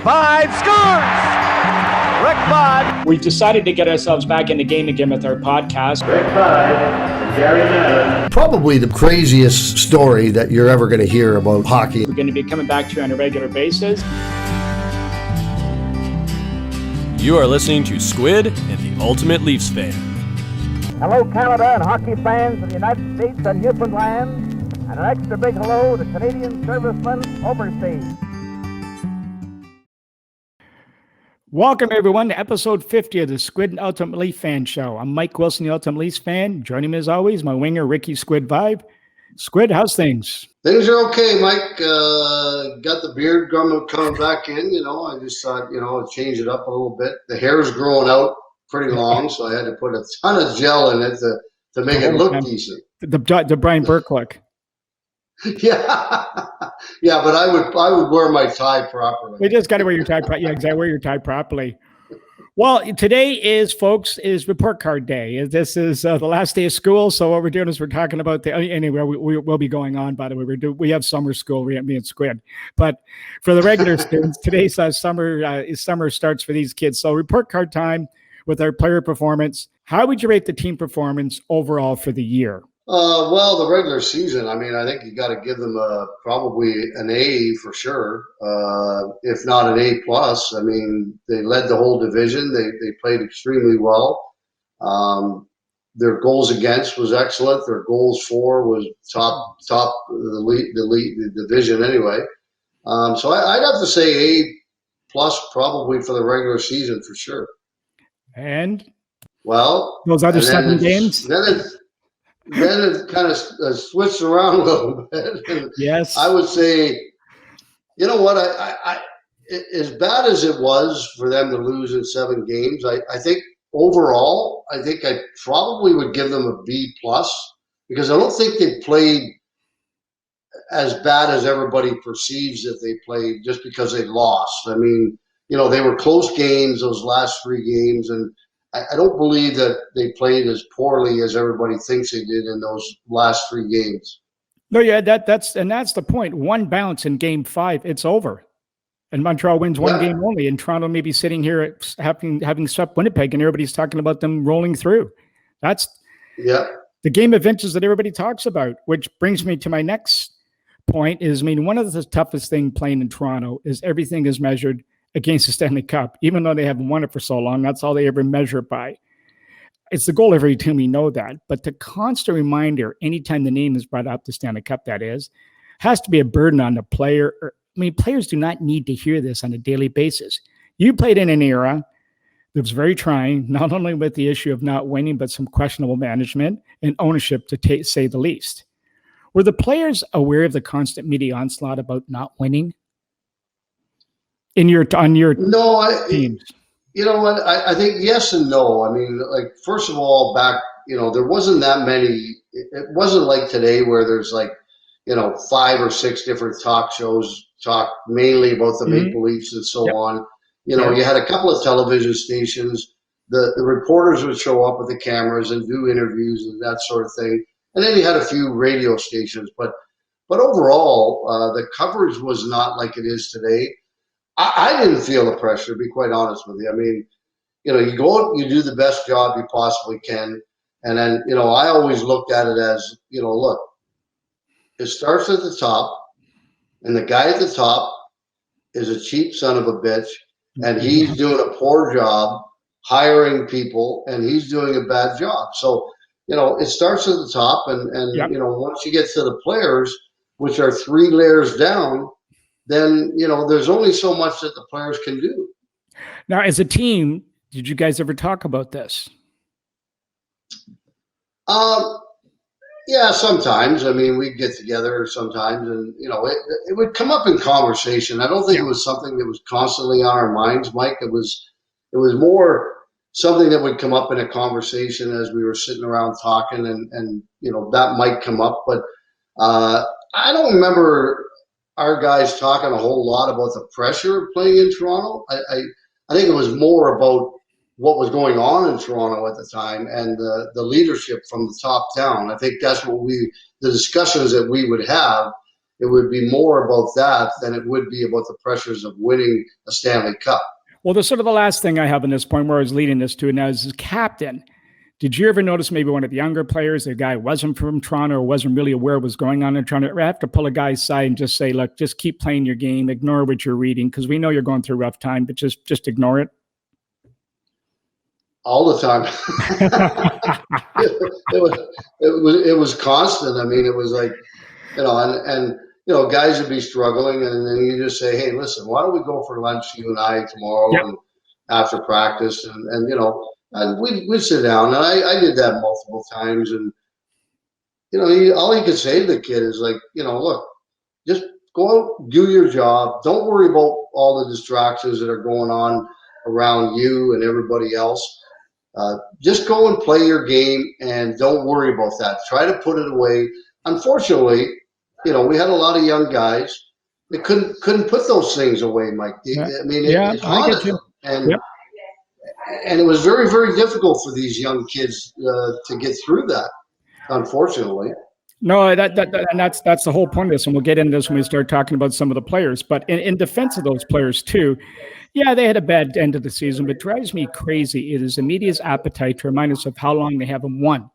5 scores! Rick Bond. We've decided to get ourselves back in the game again with our podcast. Rick Bond, Gary Madden. Probably the craziest story that you're ever going to hear about hockey. We're going to be coming back to you on a regular basis. You are listening to Squid and the Ultimate Leafs Fan. Hello, Canada and hockey fans of the United States and Newfoundland, and an extra big hello to Canadian servicemen overseas. Welcome, everyone, to episode 50 of the Squid and Ultimate Leaf Fan Show. I'm Mike Wilson, the Ultimate Leafs fan. Joining me, as always, my winger, Ricky Squid Vibe. Squid, how's things? Things are okay, Mike. Got the beard coming back in, I just thought, I'd change it up a little bit. The hair's growing out pretty long, so I had to put a ton of gel in it to make it look decent. The Brian Burke look. Yeah, but I would wear my tie properly. You just got to wear your tie. Yeah, exactly. Wear your tie properly. Well, today is report card day. This is the last day of school. So what we're doing is we're talking about anyway. We will be going on. By the way, we have summer school. Me and Squid, but for the regular students, today's summer starts for these kids. So report card time with our player performance. How would you rate the team performance overall for the year? Well, the regular season, I think you got to give them probably an A for sure, if not an A plus. They led the whole division. They played extremely well. Their goals against was excellent. Their goals for was top the division anyway. So I'd have to say A plus probably for the regular season for sure. And those other 7 games. Then it kind of switched around a little bit. Yes. I would say, you know what, I as bad as it was for them to lose in 7 games, I think overall, I probably would give them a B plus because I don't think they played as bad as everybody perceives that they played just because they lost. They were close games, those last 3 games, and I don't believe that they played as poorly as everybody thinks they did in those last 3 games. No, yeah, that's the point. One bounce in Game 5, it's over, and Montreal wins one game only. And Toronto may be sitting here having swept Winnipeg, and everybody's talking about them rolling through. That's the game of inches that everybody talks about. Which brings me to my next point: is one of the toughest things playing in Toronto is everything is measured against the Stanley Cup, even though they haven't won it for so long. That's all they ever measure it by. It's the goal of every team, we know that. But the constant reminder, anytime the name is brought up, the Stanley Cup, that is, has to be a burden on the player. Players do not need to hear this on a daily basis. You played in an era that was very trying, not only with the issue of not winning, but some questionable management and ownership, to say the least. Were the players aware of the constant media onslaught about not winning? On your teams? You know what? I think yes and no. First of all, back, there wasn't that many. It wasn't like today where there's 5 or 6 different talk shows talk mainly about the Maple Leafs and so on. You had a couple of television stations. The reporters would show up with the cameras and do interviews and that sort of thing. And then you had a few radio stations. But overall, the coverage was not like it is today. I didn't feel the pressure, to be quite honest with you. You go out, you do the best job you possibly can. And then, I always looked at it as, look, it starts at the top, and the guy at the top is a cheap son of a bitch, and he's doing a poor job hiring people, and he's doing a bad job. So, it starts at the top, and once you get to the players, which are 3 layers down, then, there's only so much that the players can do. Now, as a team, did you guys ever talk about this? Yeah, sometimes. We'd get together sometimes and, it would come up in conversation. I don't think it was something that was constantly on our minds, Mike. It was more something that would come up in a conversation as we were sitting around talking and that might come up. But I don't remember our guys talking a whole lot about the pressure of playing in Toronto. I think it was more about what was going on in Toronto at the time and the leadership from the top down. I think that's what the discussions that we would have it would be more about that than it would be about the pressures of winning a Stanley Cup. Well, the sort of the last thing I have on this point where I was leading this to now is as captain. Did you ever notice maybe one of the younger players, the guy wasn't from Toronto or wasn't really aware of what's going on in Toronto? I have to pull a guy aside and just say, look, just keep playing your game, ignore what you're reading, because we know you're going through a rough time, but just ignore it. All the time. it was constant. I mean, it was like, and guys would be struggling, and then you just say, hey, listen, why don't we go for lunch, you and I, tomorrow, Yep. and after practice, and we'd sit down, and I did that multiple times, and all you could say to the kid is like, look, just go out, do your job. Don't worry about all the distractions that are going on around you and everybody else. Just go and play your game, and don't worry about that. Try to put it away. Unfortunately, we had a lot of young guys that couldn't put those things away, Mike. Yeah. I mean, Yeah, it I haunted get you. them. And Yep. and it was very, very difficult for these young kids to get through that, unfortunately. No, and that's the whole point of this, and we'll get into this when we start talking about some of the players. But in defense of those players too, yeah, they had a bad end of the season, but drives me crazy. It is the media's appetite to remind us of how long they haven't won.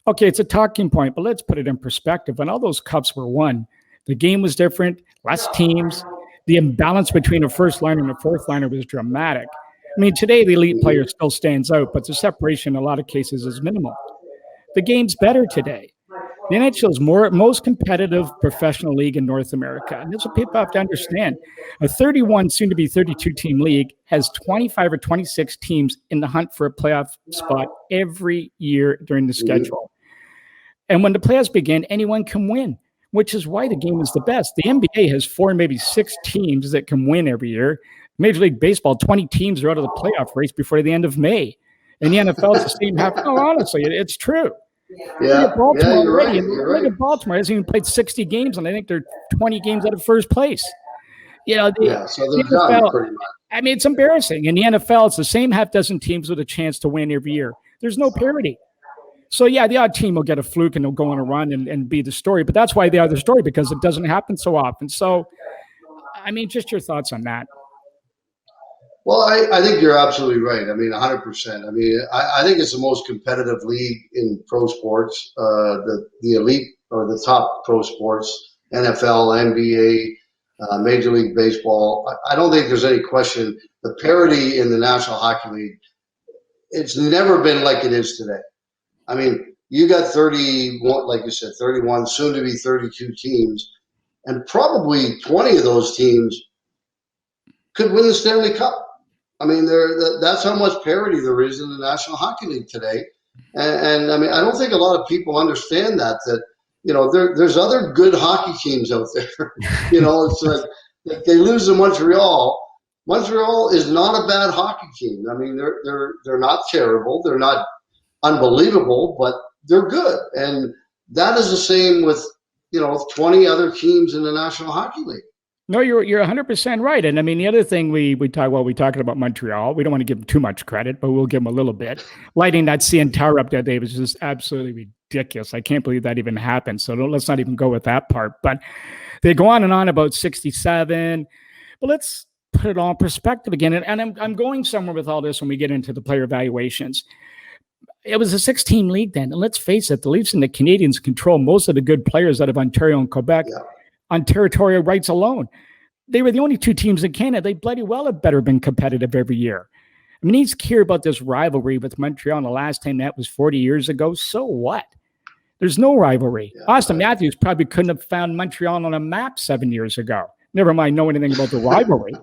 Okay, it's a talking point, but let's put it in perspective. When all those cups were won, the game was different, less teams. The imbalance between a first liner and a fourth liner was dramatic. I mean, today the elite player still stands out, but the separation in a lot of cases is minimal. The game's better today. The NHL is most competitive professional league in North America. And that's what people have to understand. A 31, soon to be 32 team league has 25 or 26 teams in the hunt for a playoff spot every year during the schedule. And when the playoffs begin, anyone can win, which is why the game is the best. The NBA has 4, maybe 6 teams that can win every year. Major League Baseball, 20 teams are out of the playoff race before the end of May. And the NFL is the same half. No, honestly, it's true. Yeah, Baltimore you're right. Look at Baltimore. Hasn't even played 60 games, and I think they're 20 games out of first place. So they're done pretty much. I mean, it's embarrassing. In the NFL, it's the same half dozen teams with a chance to win every year. There's no parity. So, yeah, the odd team will get a fluke and they'll go on a run and be the story. But that's why they are the story, because it doesn't happen so often. So, I mean, just your thoughts on that. Well, I think you're absolutely right. I mean, 100%. I mean, I think it's the most competitive league in pro sports, the elite or the top pro sports, NFL, NBA, Major League Baseball. I don't think there's any question. The parity in the National Hockey League, it's never been like it is today. I mean, you got 31, like you said, 31, soon to be 32 teams, and probably 20 of those teams could win the Stanley Cup. I mean, that's how much parity there is in the National Hockey League today. And I mean, I don't think a lot of people understand that there's other good hockey teams out there. It's like they lose to Montreal. Montreal is not a bad hockey team. I mean, they're not terrible. They're not unbelievable, but they're good. And that is the same with, 20 other teams in the National Hockey League. No, you're 100% right. And I mean, the other thing we talking about Montreal, we don't want to give them too much credit, but we'll give them a little bit. Lighting that CN Tower up that day was just absolutely ridiculous. I can't believe that even happened. So let's not even go with that part. But they go on and on about 67. But let's put it all in perspective again. And I'm going somewhere with all this when we get into the player evaluations. It was a 6-team league then. And let's face it, the Leafs and the Canadiens control most of the good players out of Ontario and Quebec. Yeah. On territorial rights alone. They were the only 2 teams in Canada. They bloody well have better been competitive every year. I mean, he's clear about this rivalry with Montreal, and the last time that was 40 years ago. So what? There's no rivalry. Yeah, Austin Matthews probably couldn't have found Montreal on a map 7 years ago. Never mind know anything about the rivalry.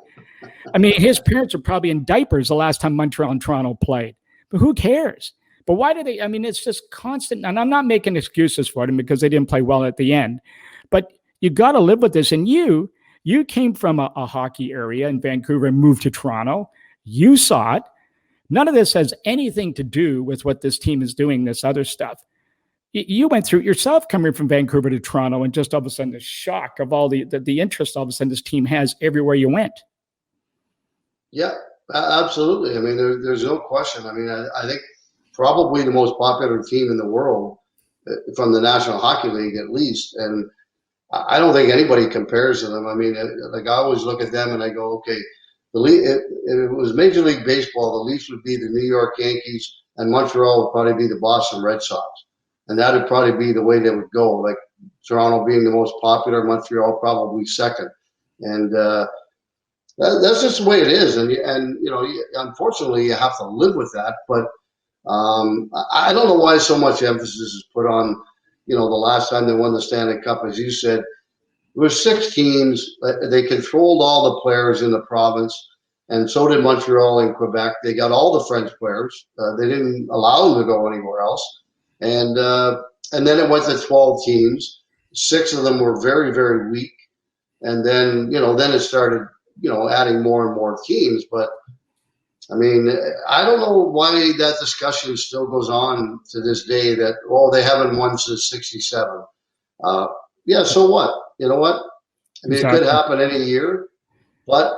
I mean, his parents were probably in diapers the last time Montreal and Toronto played. But who cares? But why do they? I mean, it's just constant. And I'm not making excuses for them because they didn't play well at the end. But you got to live with this. And you came from a hockey area in Vancouver and moved to Toronto. You saw it. None of this has anything to do with what this team is doing, this other stuff. You went through it yourself coming from Vancouver to Toronto, and just all of a sudden the shock of all the interest all of a sudden this team has everywhere you went. Yeah, absolutely. I mean, there's no question. I mean, I think probably the most popular team in the world from the National Hockey League, at least. And I don't think anybody compares to them. I mean, like I always look at them and I go, okay, if it was Major League Baseball, the Leafs would be the New York Yankees, and Montreal would probably be the Boston Red Sox, and that would probably be the way they would go. Like Toronto being the most popular, Montreal probably second, and that's just the way it is. And you know, unfortunately, you have to live with that. But I don't know why so much emphasis is put on, you know, the last time they won the Stanley Cup, as you said, it was 6 teams. They controlled all the players in the province, and so did Montreal and Quebec. They got all the French players. They didn't allow them to go anywhere else. And then it went to 12 teams. 6 of them were very, very weak. And then, you know, then it started, you know, adding more and more teams. But I mean, I don't know why that discussion still goes on to this day that, well, they haven't won since 67. Yeah, so what? You know what? I mean, It could happen any year, but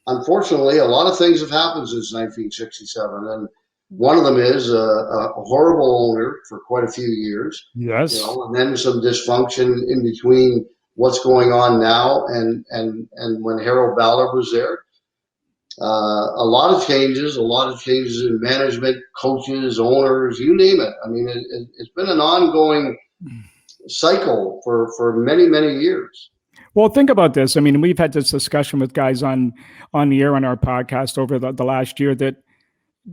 unfortunately, a lot of things have happened since 1967. And one of them is a horrible owner for quite a few years. Yes. You know, and then some dysfunction in between what's going on now and when Harold Ballard was there. A lot of changes in management, coaches, owners, you name it. I mean, it's been an ongoing cycle for many, many years. Well, think about this. I mean, we've had this discussion with guys on the air on our podcast over the last year that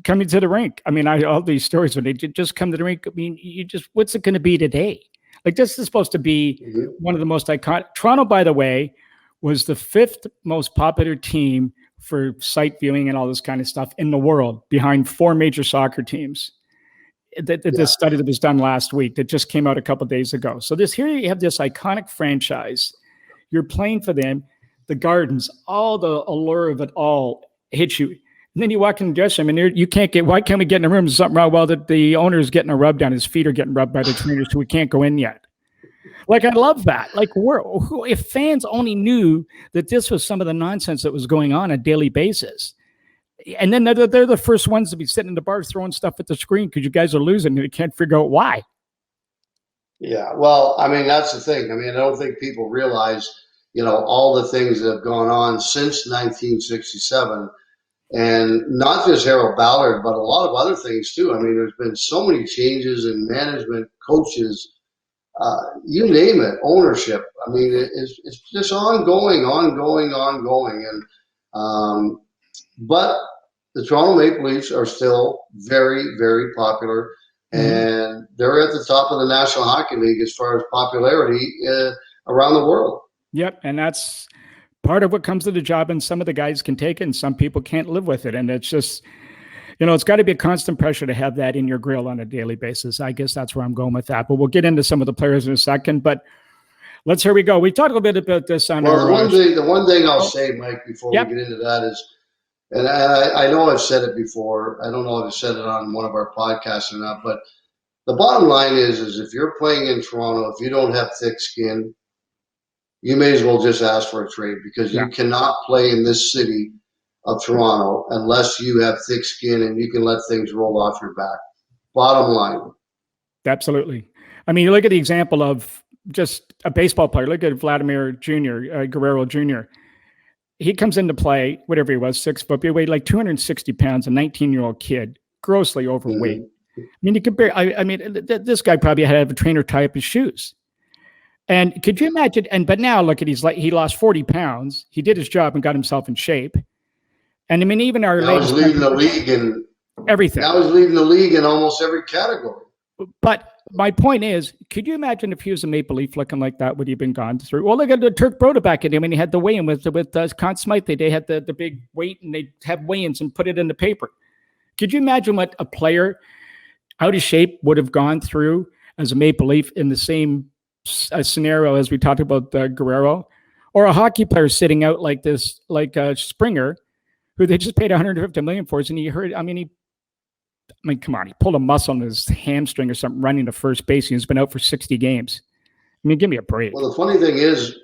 coming to the rink. I mean, all these stories when they just come to the rink. I mean, what's it going to be today? Like, this is supposed to be one of the most iconic. Toronto, by the way, was the 5th most popular team for site viewing and all this kind of stuff in the world, behind 4 major soccer teams. This study that was done last week that just came out a couple of days ago. So here you have this iconic franchise. You're playing for them, the Gardens, all the allure of it all hits you. And then you walk in the dressing room and why can't we get in the room? There's something wrong. Well, the owner is getting a rub down. His feet are getting rubbed by the trainers, so we can't go in yet. Like, I love that. Like, if fans only knew that this was some of the nonsense that was going on a daily basis. And then they're the first ones to be sitting in the bar throwing stuff at the screen because you guys are losing and you can't figure out why. Yeah, well, I mean, that's the thing. I mean, I don't think people realize, you know, all the things that have gone on since 1967. And not just Harold Ballard, but a lot of other things too. I mean, there's been so many changes in management, coaches, you name it, ownership. I mean, it's just ongoing. And but the Toronto Maple Leafs are still very, very popular, and they're at the top of the National Hockey League as far as popularity around the world. Yep, and that's part of what comes to the job, and some of the guys can take it and some people can't live with it. And it's just, you know, it's got to be a constant pressure to have that in your grill on a daily basis. I guess that's where I'm going with that. But we'll get into some of the players in a second. But here we go. We talked a little bit about this on the one thing I'll say, Mike, before we get into that is, and I know I've said it before. I don't know if I've said it on one of our podcasts or not, but the bottom line is if you're playing in Toronto, if you don't have thick skin, you may as well just ask for a trade, because you cannot play in this city of Toronto unless you have thick skin and you can let things roll off your back. Bottom line. Absolutely. I mean, you look at the example of just a baseball player. Look at Vladimir Jr., Guerrero Jr. He comes into play, whatever he was, 6 foot, he weighed like 260 pounds, a 19-year-old kid, grossly overweight. I mean, you compare. I mean, this guy probably had to have a trainer tie up his shoes. And could you imagine? But now look at he lost 40 pounds. He did his job and got himself in shape. And I mean, even our now he's leading the league in everything. Now he's leading the league in almost every category. But my point is, could you imagine if he was a Maple Leaf looking like that? Would he have been gone through? Well, look at the Turk Broda back in him, and he had the weigh-in with Conn Smythe. They had the big weight, and they have weigh-ins and put it in the paper. Could you imagine what a player out of shape would have gone through as a Maple Leaf in the same scenario as we talked about Guerrero, or a hockey player sitting out like this, like Springer, who they just paid $150 million for, and he hurt. I mean, come on, he pulled a muscle on his hamstring or something running to first base. He's been out for 60 games. I mean, give me a break. Well, the funny thing is,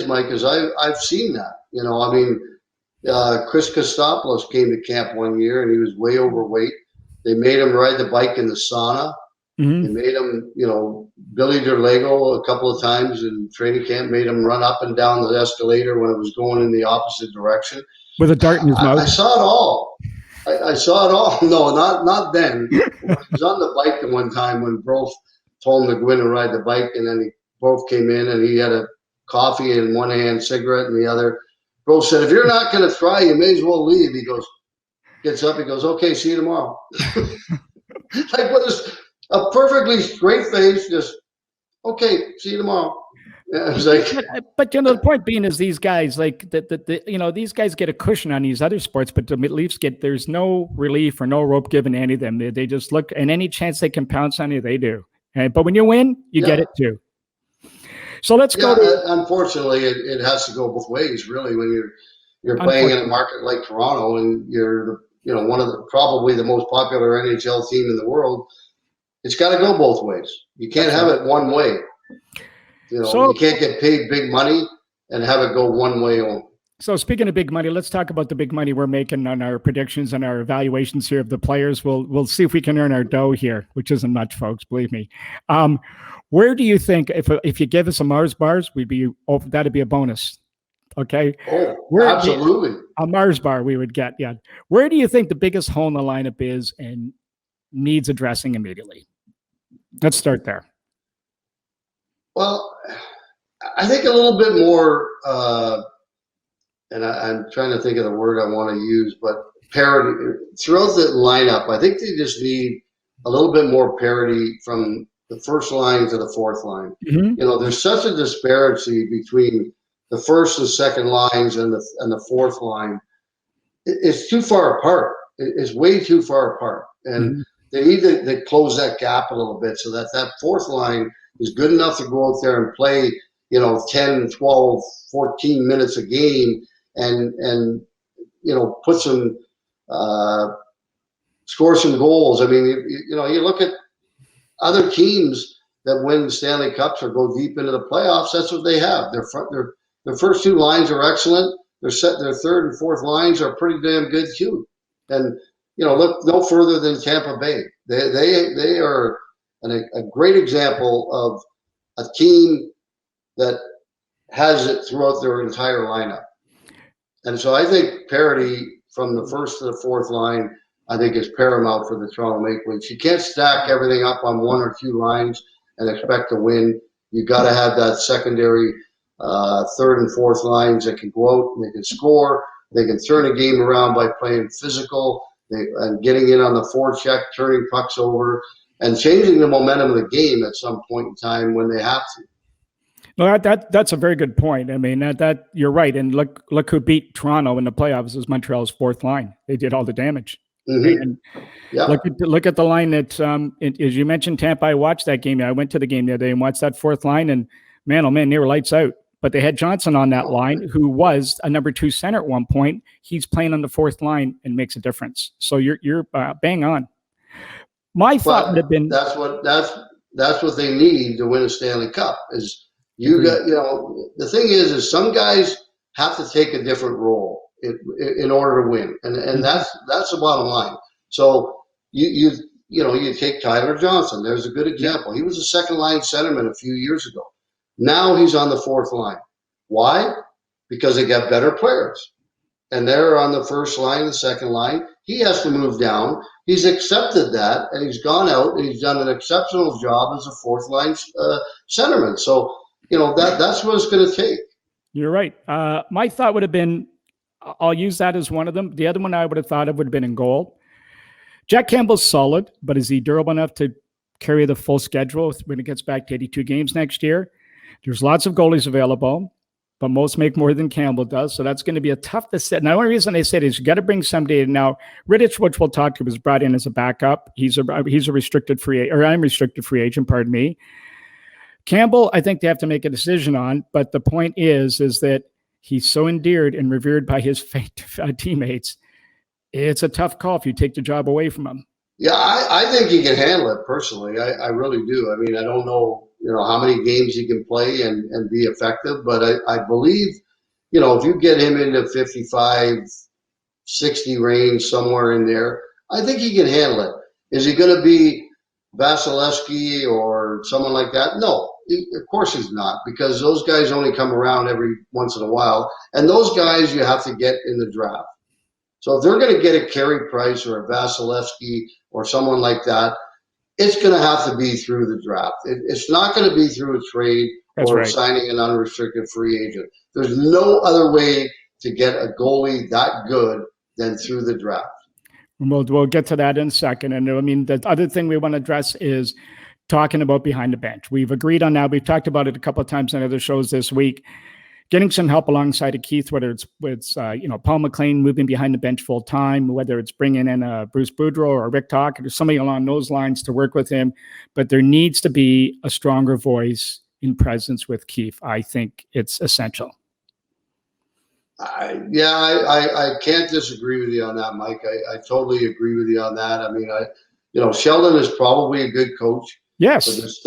Mike, is I've seen that. You know, I mean, Chris Kostopoulos came to camp one year and he was way overweight. They made him ride the bike in the sauna. Mm-hmm. They made him, Billy Lego a couple of times in training camp, made him run up and down the escalator when it was going in the opposite direction. With a dart in his mouth. I saw it all. I saw it all. No, not then. When he was on the bike the one time when Brof told him to go in and ride the bike, and then Brof came in and he had a coffee in one hand, cigarette in the other. Brof said, "If you're not going to try, you may as well leave." He gets up, he goes, "Okay, see you tomorrow." Like with a perfectly straight face, just, "Okay, see you tomorrow." Yeah, it was like, but the point being is these guys, like these guys get a cushion on these other sports, but the Leafs there's no relief or no rope given to any of them. They just look, and any chance they can pounce on you, they do. But when you win, you get it too. So let's go. Unfortunately, it has to go both ways, really. When you're playing in a market like Toronto, and you're one of probably the most popular NHL team in the world, it's got to go both ways. You can't have it one way. You can't get paid big money and have it go one way only. So speaking of big money, let's talk about the big money we're making on our predictions and our evaluations here of the players. We'll see if we can earn our dough here, which isn't much, folks. Believe me. Where do you think if you give us a Mars bars, that'd be a bonus. Okay. Oh, absolutely. A Mars bar we would get. Yeah. Where do you think the biggest hole in the lineup is and needs addressing immediately? Let's start there. Well, I think a little bit more, and I'm trying to think of the word I want to use, but parity throughout the lineup. I think they just need a little bit more parity from the first line to the fourth line. Mm-hmm. There's such a disparity between the first and second lines and the fourth line. It's too far apart. It's way too far apart, and they need to close that gap a little bit so that fourth line is good enough to go out there and play, 10, 12, 14 minutes a game and put some, score some goals. I mean, you look at other teams that win Stanley Cups or go deep into the playoffs. That's what they have. Their first two lines are excellent. Their third and fourth lines are pretty damn good too. And, look no further than Tampa Bay. They are a great example of a team that has it throughout their entire lineup. And so I think parity from the first to the fourth line, I think, is paramount for the Toronto Maple Leafs. You can't stack everything up on one or two lines and expect to win. You got to have that secondary third and fourth lines that can go out and they can score. They can turn a game around by playing physical and getting in on the forecheck, turning pucks over, and changing the momentum of the game at some point in time when they have to. No, that's a very good point. I mean, that you're right. And look who beat Toronto in the playoffs is Montreal's fourth line. They did all the damage. Mm-hmm. And look at the line that, as you mentioned, Tampa. I watched that game. I went to the game the other day and watched that fourth line, and man, oh man, they were lights out. But they had Johnson on that line, who was a number 2 center at one point. He's playing on the fourth line and makes a difference. So you're bang on. My thought would have been that's what they need to win a Stanley Cup. Is you got the thing is some guys have to take a different role in order to win, and that's the bottom line. So you take Tyler Johnson. There's a good example. He was a second line centerman a few years ago. Now he's on the fourth line. Why? Because they got better players. And they're on the first line, the second line. He has to move down. He's accepted that, and he's gone out, and he's done an exceptional job as a fourth line centerman. So, that's what it's going to take. You're right. My thought would have been, I'll use that as one of them. The other one I would have thought of would have been in goal. Jack Campbell's solid, but is he durable enough to carry the full schedule when it gets back to 82 games next year? There's lots of goalies available, but most make more than Campbell does. So that's going to be a tough decision. Now, the only reason I said is you got to bring somebody in. Now, Rittich, which we'll talk to, was brought in as a backup. He's a restricted free agent, or I'm restricted free agent, pardon me. Campbell, I think they have to make a decision on, but the point is that he's so endeared and revered by his teammates. It's a tough call if you take the job away from him. Yeah, I think he can handle it personally. I really do. I mean, I don't know, how many games he can play and be effective, but I believe, if you get him into 55, 60 range, somewhere in there, I think he can handle it. Is he going to be Vasilevsky or someone like that? No, of course he's not, because those guys only come around every once in a while, and those guys you have to get in the draft. So if they're going to get a Carey Price or a Vasilevsky or someone like that, it's going to have to be through the draft. It's not going to be through a trade or signing an unrestricted free agent. There's no other way to get a goalie that good than through the draft. We'll get to that in a second. And I mean, the other thing we want to address is talking about behind the bench. We've agreed on that. We've talked about it a couple of times on other shows this week. Getting some help alongside of Keith, whether it's with Paul McLean moving behind the bench full time, whether it's bringing in Bruce Boudreau or Rick Tocchet or somebody along those lines to work with him. But there needs to be a stronger voice in presence with Keith. I think it's essential. I can't disagree with you on that, Mike. I totally agree with you on that. I mean, Sheldon is probably a good coach. Yes, but there's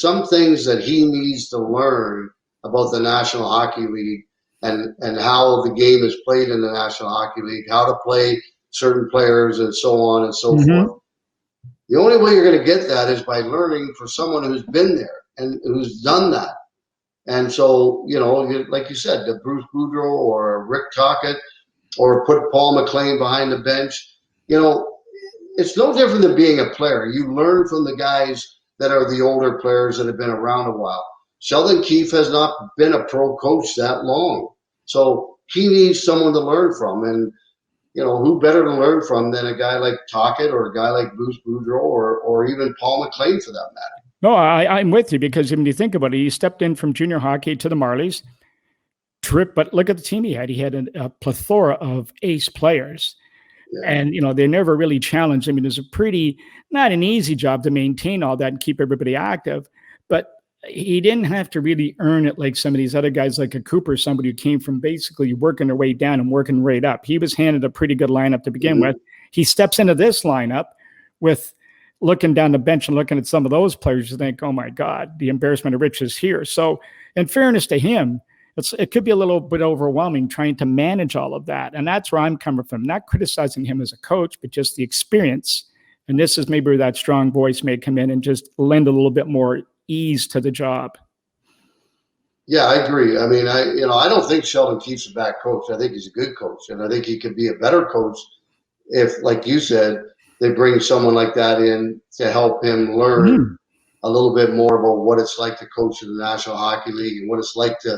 some things that he needs to learn about the National Hockey League and how the game is played in the National Hockey League, how to play certain players and so on and so forth. The only way you're going to get that is by learning from someone who's been there and who's done that. And so, like you said, the Bruce Boudreau or Rick Tocchet, or put Paul McLean behind the bench, it's no different than being a player. You learn from the guys that are the older players that have been around a while. Sheldon Keefe has not been a pro coach that long. So he needs someone to learn from. And, who better to learn from than a guy like Tocchet or a guy like Bruce Boudreau or even Paul McLean for that matter. No, I'm with you, because when you think about it, he stepped in from junior hockey to the Marlies. But look at the team he had. He had a plethora of ace players. Yeah. And, they never really challenged. I mean, it was not an easy job to maintain all that and keep everybody active. But he didn't have to really earn it like some of these other guys, like a Cooper, somebody who came from basically working their way down and working right up. He was handed a pretty good lineup to begin with. He steps into this lineup with looking down the bench and looking at some of those players, you think, oh my God, the embarrassment of riches here. So in fairness to him, it could be a little bit overwhelming trying to manage all of that. And that's where I'm coming from, not criticizing him as a coach, but just the experience. And this is maybe where that strong voice may come in and just lend a little bit more ease to the job. Yeah, I agree. I mean, I don't think Sheldon Keefe's a bad coach. I think he's a good coach. And I think he could be a better coach if, like you said, they bring someone like that in to help him learn a little bit more about what it's like to coach in the National Hockey League and what it's like to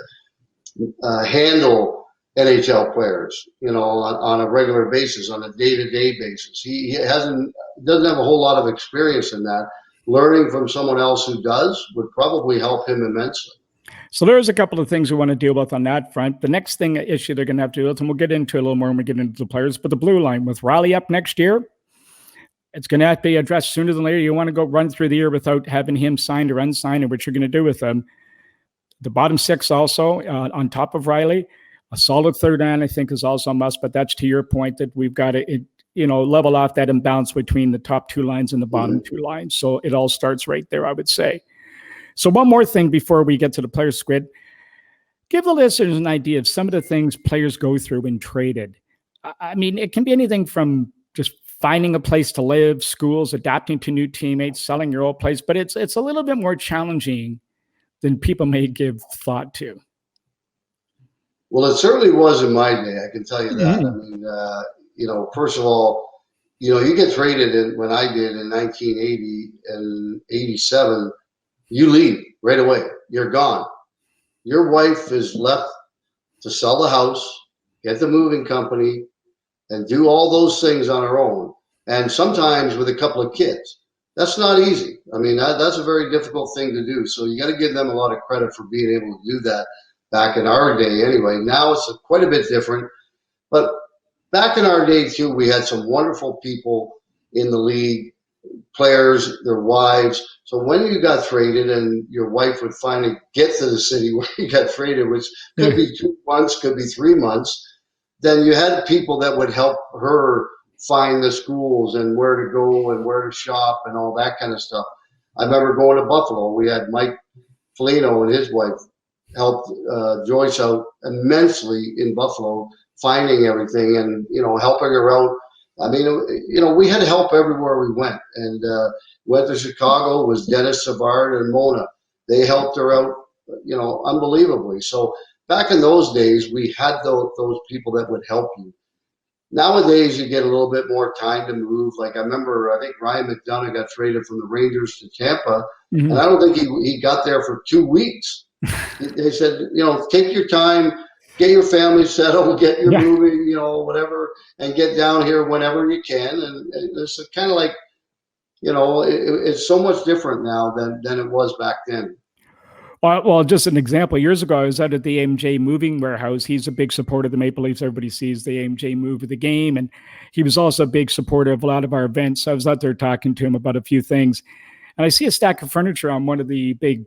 handle NHL players, on a regular basis, on a day-to-day basis. He doesn't have a whole lot of experience in that. Learning from someone else who does would probably help him immensely. So there's a couple of things we want to deal with on that front. The next issue they're going to have to deal with, and we'll get into it a little more when we get into the players, but the blue line with Riley up next year, it's going to have to be addressed sooner than later. You want to go run through the year without having him signed or unsigned, and what you're going to do with him. The bottom six also on top of Riley, a solid third line, I think, is also a must, but that's to your point that we've got to level off that imbalance between the top two lines and the bottom two lines. So it all starts right there, I would say. So one more thing before we get to the players, Squid. Give the listeners an idea of some of the things players go through when traded. I mean, it can be anything from just finding a place to live, schools, adapting to new teammates, selling your old place, but it's a little bit more challenging than people may give thought to. Well, it certainly was in my day, I can tell you that. I mean, first of all, you get traded when I did in 1980 and 87, you leave right away. You're gone. Your wife is left to sell the house, get the moving company, and do all those things on her own. And sometimes with a couple of kids. That's not easy. I mean, that's a very difficult thing to do. So you got to give them a lot of credit for being able to do that back in our day anyway. Now it's quite a bit different. But back in our day, too, we had some wonderful people in the league, players, their wives. So when you got traded and your wife would finally get to the city where you got traded, which could be 2 months, could be 3 months, then you had people that would help her find the schools and where to go and where to shop and all that kind of stuff. I remember going to Buffalo. We had Mike Foligno and his wife helped Joyce out immensely in Buffalo, finding everything and, helping her out I mean, we had help everywhere we went. And went to Chicago, was Dennis Savard and Mona. They helped her out, unbelievably. So back in those days, we had those people that would help you. Nowadays, you get a little bit more time to move. Like I remember, I think Ryan McDonough got traded from the Rangers to Tampa, Mm-hmm. and I don't think he got there for 2 weeks. They said, take your time, get your family settled, get your moving, whatever, and get down here whenever you can. And it's kind of like, it's so much different now than it was back then. Well, just an example. Years ago, I was out at the AMJ moving warehouse. He's a big supporter of the Maple Leafs. Everybody sees the AMJ move of the game. And he was also a big supporter of a lot of our events. So I was out there talking to him about a few things. And I see a stack of furniture on one of the big,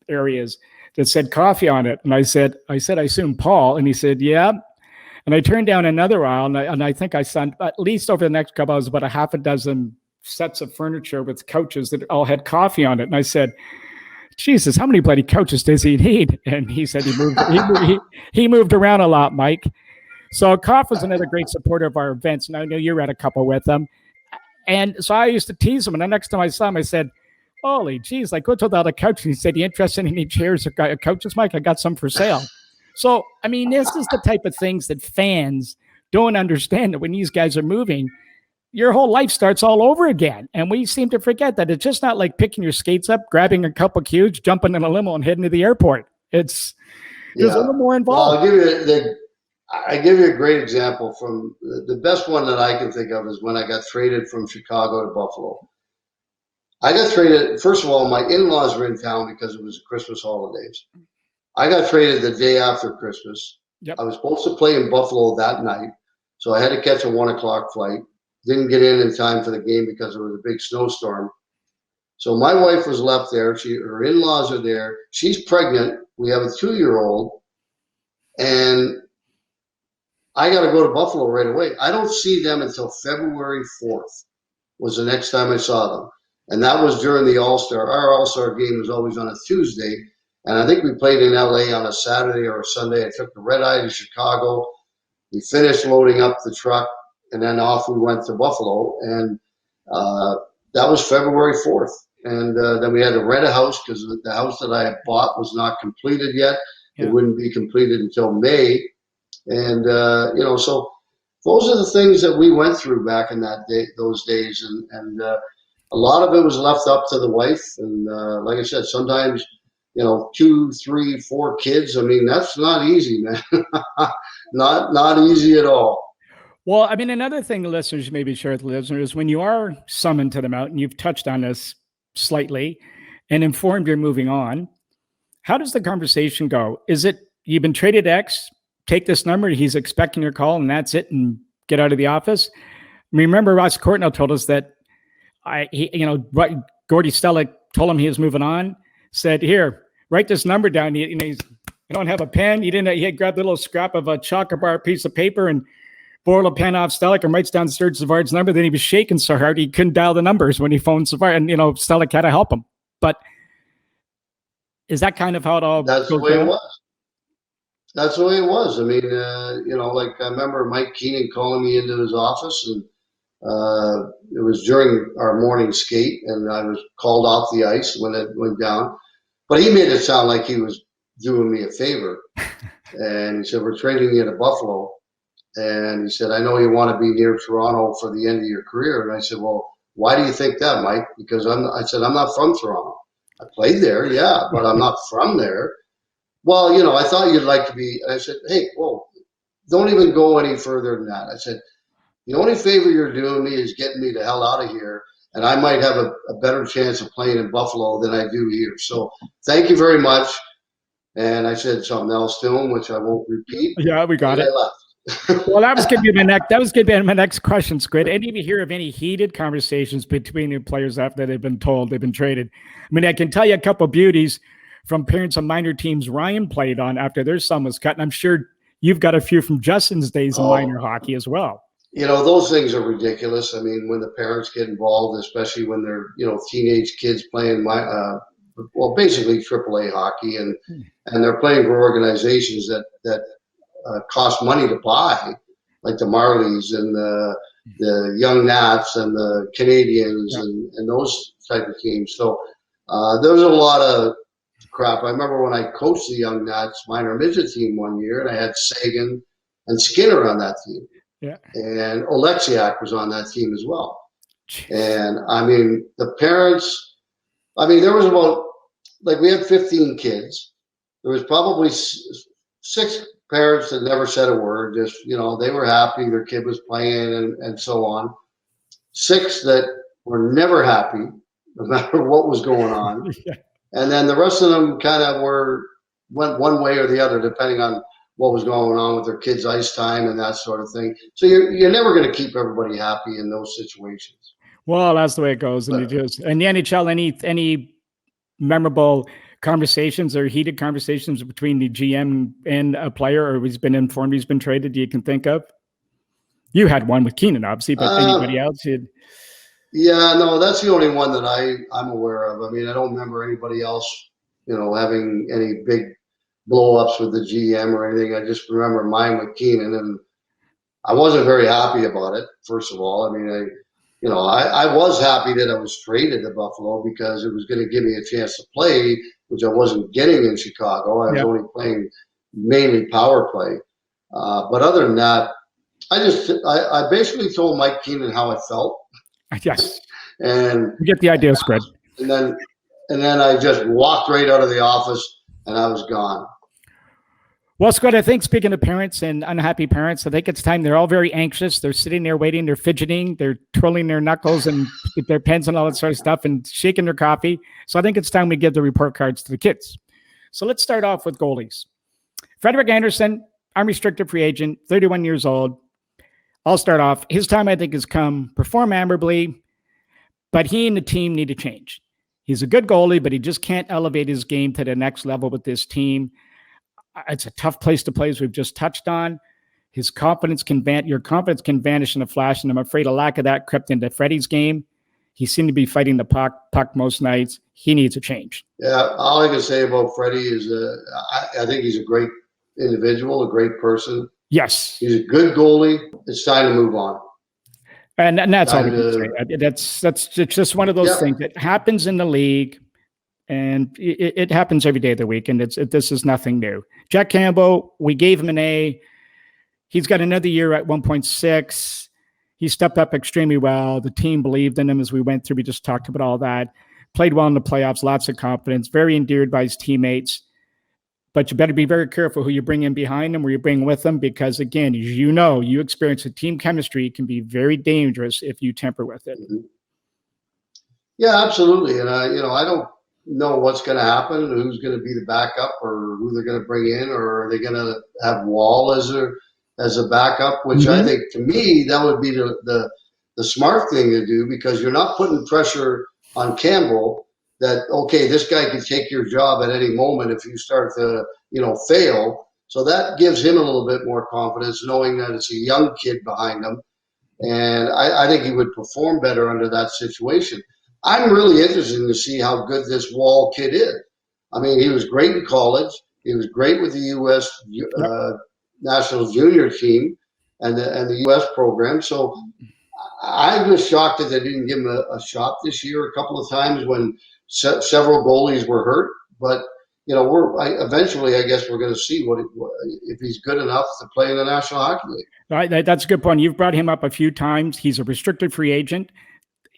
areas that said coffee on it. And I said, I assume Paul. And he said, yeah. And I turned down another aisle. And I think I saw at least over the next couple hours, about a half a dozen sets of furniture with couches that all had coffee on it. And I said, Jesus, how many bloody couches does he need? And he said he moved around a lot, Mike. So Koff was another great supporter of our events. And I know you're at a couple with them. And so I used to tease him. And the next time I saw him, I said, holy geez, like what's without a couch? And he said, you interested in any chairs or couches, Mike? I got some for sale. So, I mean, this is the type of things that fans don't understand, that when these guys are moving, your whole life starts all over again. And we seem to forget that it's just not like picking your skates up, grabbing a couple cubes, jumping in a limo and heading to the airport. There's a little more involved. Well, I give you a great example from the best one that I can think of is when I got traded from Chicago to Buffalo. I got traded, first of all, my in-laws were in town because it was Christmas holidays. I got traded the day after Christmas. Yep. I was supposed to play in Buffalo that night, so I had to catch a 1:00 flight. Didn't get in time for the game because there was a big snowstorm. So my wife was left there. Her in-laws are there. She's pregnant. We have a 2-year-old. And I got to go to Buffalo right away. I don't see them until February 4th was the next time I saw them. And that was during the All-Star. Our All-Star game was always on a Tuesday. And I think we played in LA on a Saturday or a Sunday. I took the red eye to Chicago. We finished loading up the truck. And then off we went to Buffalo, and that was February 4th. And then we had to rent a house because the house that I had bought was not completed yet. Yeah. It wouldn't be completed until May. And, so those are the things that we went through back in those days. And a lot of it was left up to the wife. And like I said, sometimes, 2, 3, 4 kids. I mean, that's not easy, man. not easy at all. Well, I mean, another thing the listeners maybe share with the listeners, when you are summoned to the mountain, you've touched on this slightly and informed you're moving on. How does the conversation go? Is it you've been traded X, take this number, he's expecting your call, and that's it, and get out of the office? Remember, Ross Courtnall told us that Gordy Stellick told him he was moving on, said, here, write this number down. You don't have a pen. He had grabbed a little scrap of a chocolate bar piece of paper and borrowed a pen off Stellick and writes down Serge Savard's number. Then he was shaking so hard he couldn't dial the numbers when he phoned Savard, and Stellick had to help him. But is that kind of how it all That's goes the way down? It was. That's the way it was. I mean, like I remember Mike Keenan calling me into his office, and it was during our morning skate, and I was called off the ice when it went down. But he made it sound like he was doing me a favor. And he said, we're trading you to Buffalo. And he said, I know you want to be near Toronto for the end of your career. And I said, well, why do you think that, Mike? Because I said, I'm not from Toronto. I played there, yeah, but I'm not from there. Well, I thought you'd like to be. I said, hey, whoa, don't even go any further than that. I said, the only favor you're doing me is getting me the hell out of here. And I might have a better chance of playing in Buffalo than I do here. So thank you very much. And I said something else to him, which I won't repeat. Yeah, we got it. I left. Well, that was going to be my next question, Squid. Any of you hear of any heated conversations between the players after they've been told they've been traded? I mean, I can tell you a couple of beauties from parents of minor teams Ryan played on after their son was cut, and I'm sure you've got a few from Justin's days in minor hockey as well. Those things are ridiculous. I mean, when the parents get involved, especially when they're, teenage kids playing basically AAA hockey, and they're playing for organizations that cost money to buy, like the Marlies and the the Young Nats and the Canadiens and those type of teams. So there was a lot of crap. I remember when I coached the Young Nats minor midget team one year, and I had Sagan and Skinner on that team. Yeah. And Oleksiak was on that team as well. And I mean, the parents, I mean, there was about, like, we had 15 kids. There was probably 6 parents that never said a word. Just, you know, they were happy their kid was playing and so on. 6 that were never happy, no matter what was going on. Yeah. And then the rest of them kind of went one way or the other, depending on what was going on with their kids' ice time and that sort of thing. So you're never going to keep everybody happy in those situations. Well, that's the way it goes. And in the NHL, any memorable conversations or heated conversations between the GM and a player, or he's been informed he's been traded, you can think of? You had one with Keenan, obviously, but anybody else? Yeah, no, that's the only one that I'm aware of. I mean, I don't remember anybody else, you know, having any big blow-ups with the GM or anything. I just remember mine with Keenan, and I wasn't very happy about it, first of all. I mean, I was happy that I was traded to Buffalo because it was going to give me a chance to play, which I wasn't getting in Chicago. I was only playing mainly power play. But other than that, I basically told Mike Keenan how I felt. Yes. And you get the idea, Squid. And then I just walked right out of the office and I was gone. Well, Squid, I think speaking of parents and unhappy parents, I think it's time. They're all very anxious. They're sitting there waiting. They're fidgeting. They're twirling their knuckles and their pens and all that sort of stuff and shaking their coffee. So I think it's time we give the report cards to the kids. So let's start off with goalies. Frederik Andersen, unrestricted free agent, 31 years old. I'll start off. His time, I think, has come. Perform admirably, but he and the team need to change. He's a good goalie, but he just can't elevate his game to the next level with this team. It's a tough place to play, as we've just touched on. His confidence your confidence can vanish in a flash, and I'm afraid a lack of that crept into Freddie's game. He seemed to be fighting the puck most nights. He needs a change. Yeah, all I can say about Freddie is I think he's a great individual, a great person. Yes. He's a good goalie. It's time to move on. And that's all we can say. That's just one of those things that happens in the league, and it happens every day of the week, and this is nothing new. Jack Campbell, we gave him an A. He's got another year at 1.6. He stepped up extremely well. The team believed in him as we went through. We just talked about all that. Played well in the playoffs, lots of confidence, very endeared by his teammates. But you better be very careful who you bring in behind them or you bring with them, because, again, as you know, you experience the team chemistry can be very dangerous if you tamper with it. Yeah, absolutely. And I don't know what's going to happen, who's going to be the backup, or who they're going to bring in, or are they going to have Wall as a backup? Which I think, to me, that would be the smart thing to do, because you're not putting pressure on Campbell. That, okay, this guy can take your job at any moment if you start to, fail. So that gives him a little bit more confidence, knowing that it's a young kid behind him. And I think he would perform better under that situation. I'm really interested to see how good this Wall kid is. I mean, he was great in college. He was great with the U.S. National Junior team and the U.S. program. So I was shocked that they didn't give him a shot this year a couple of times when several goalies were hurt, but eventually, I guess we're going to see if he's good enough to play in the National Hockey League. Right, that's a good point. You've brought him up a few times. He's a restricted free agent.